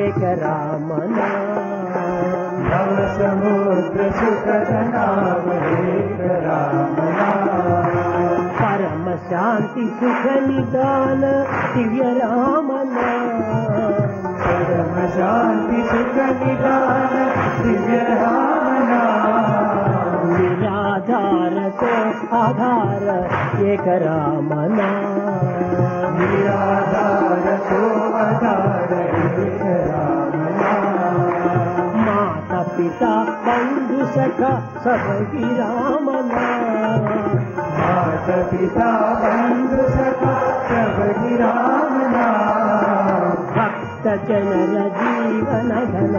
ఏక రామ నామ. భవ సముద్ర సుఖద నావ ఏక రామ నామ. పరమ శాంతి సుఖ నిదాన దివ్య రామ నామ. పరమ శాంతి సుఖ నిదాన దివ్య రామ నామ. నిరాధార తో ఆధార ఏక రామ నామ. నిరాధార తో ఆధార ఏక రామ నామ. మాత పిత బంధు సఖ సభి రామ నామ. మాత పితా బంధు సఖా సభి రామ నామ. భక్త జనర జీవన ధన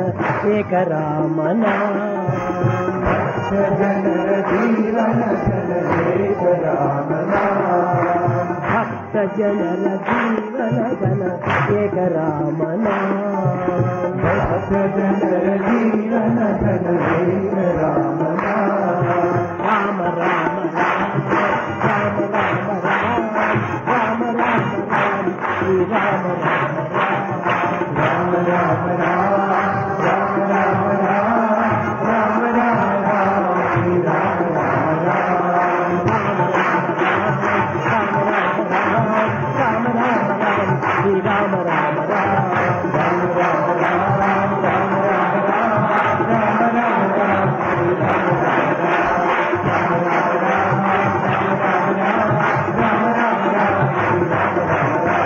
ఏక రామ నామ. జనర జీవన ధన ఏక రామ నామ. భక్త జనర జీవన ధన ఏక రామ నామ. భక్త జనర జీవన ధన ఏక రామ నామ. రామ రామ రామ రామ రామ రామ రామ రామ రామ శ్రీ రామ రామ రామ. రామ రామ రామ రామ రామ రామ రామ రామ రామ శ్రీ రామ రామ రామ. రామ రామ రామ శ్రీ రామ రామ రామ. రామ రామ రామ రామ రామ రామ రామ రామ శ్రీ రామ రామ రామ. రామ రామ రామ రామ రామ రామ రామ శ్రీ రామ రామ రామ.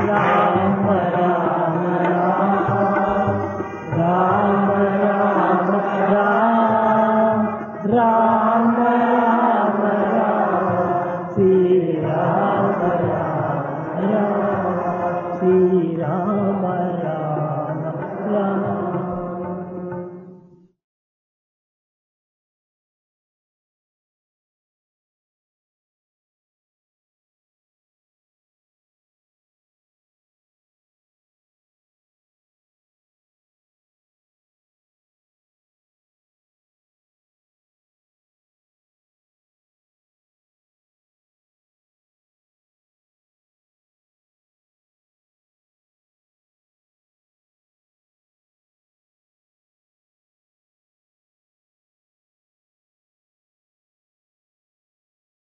రామ రామ రామ రామ రామ రామ రామ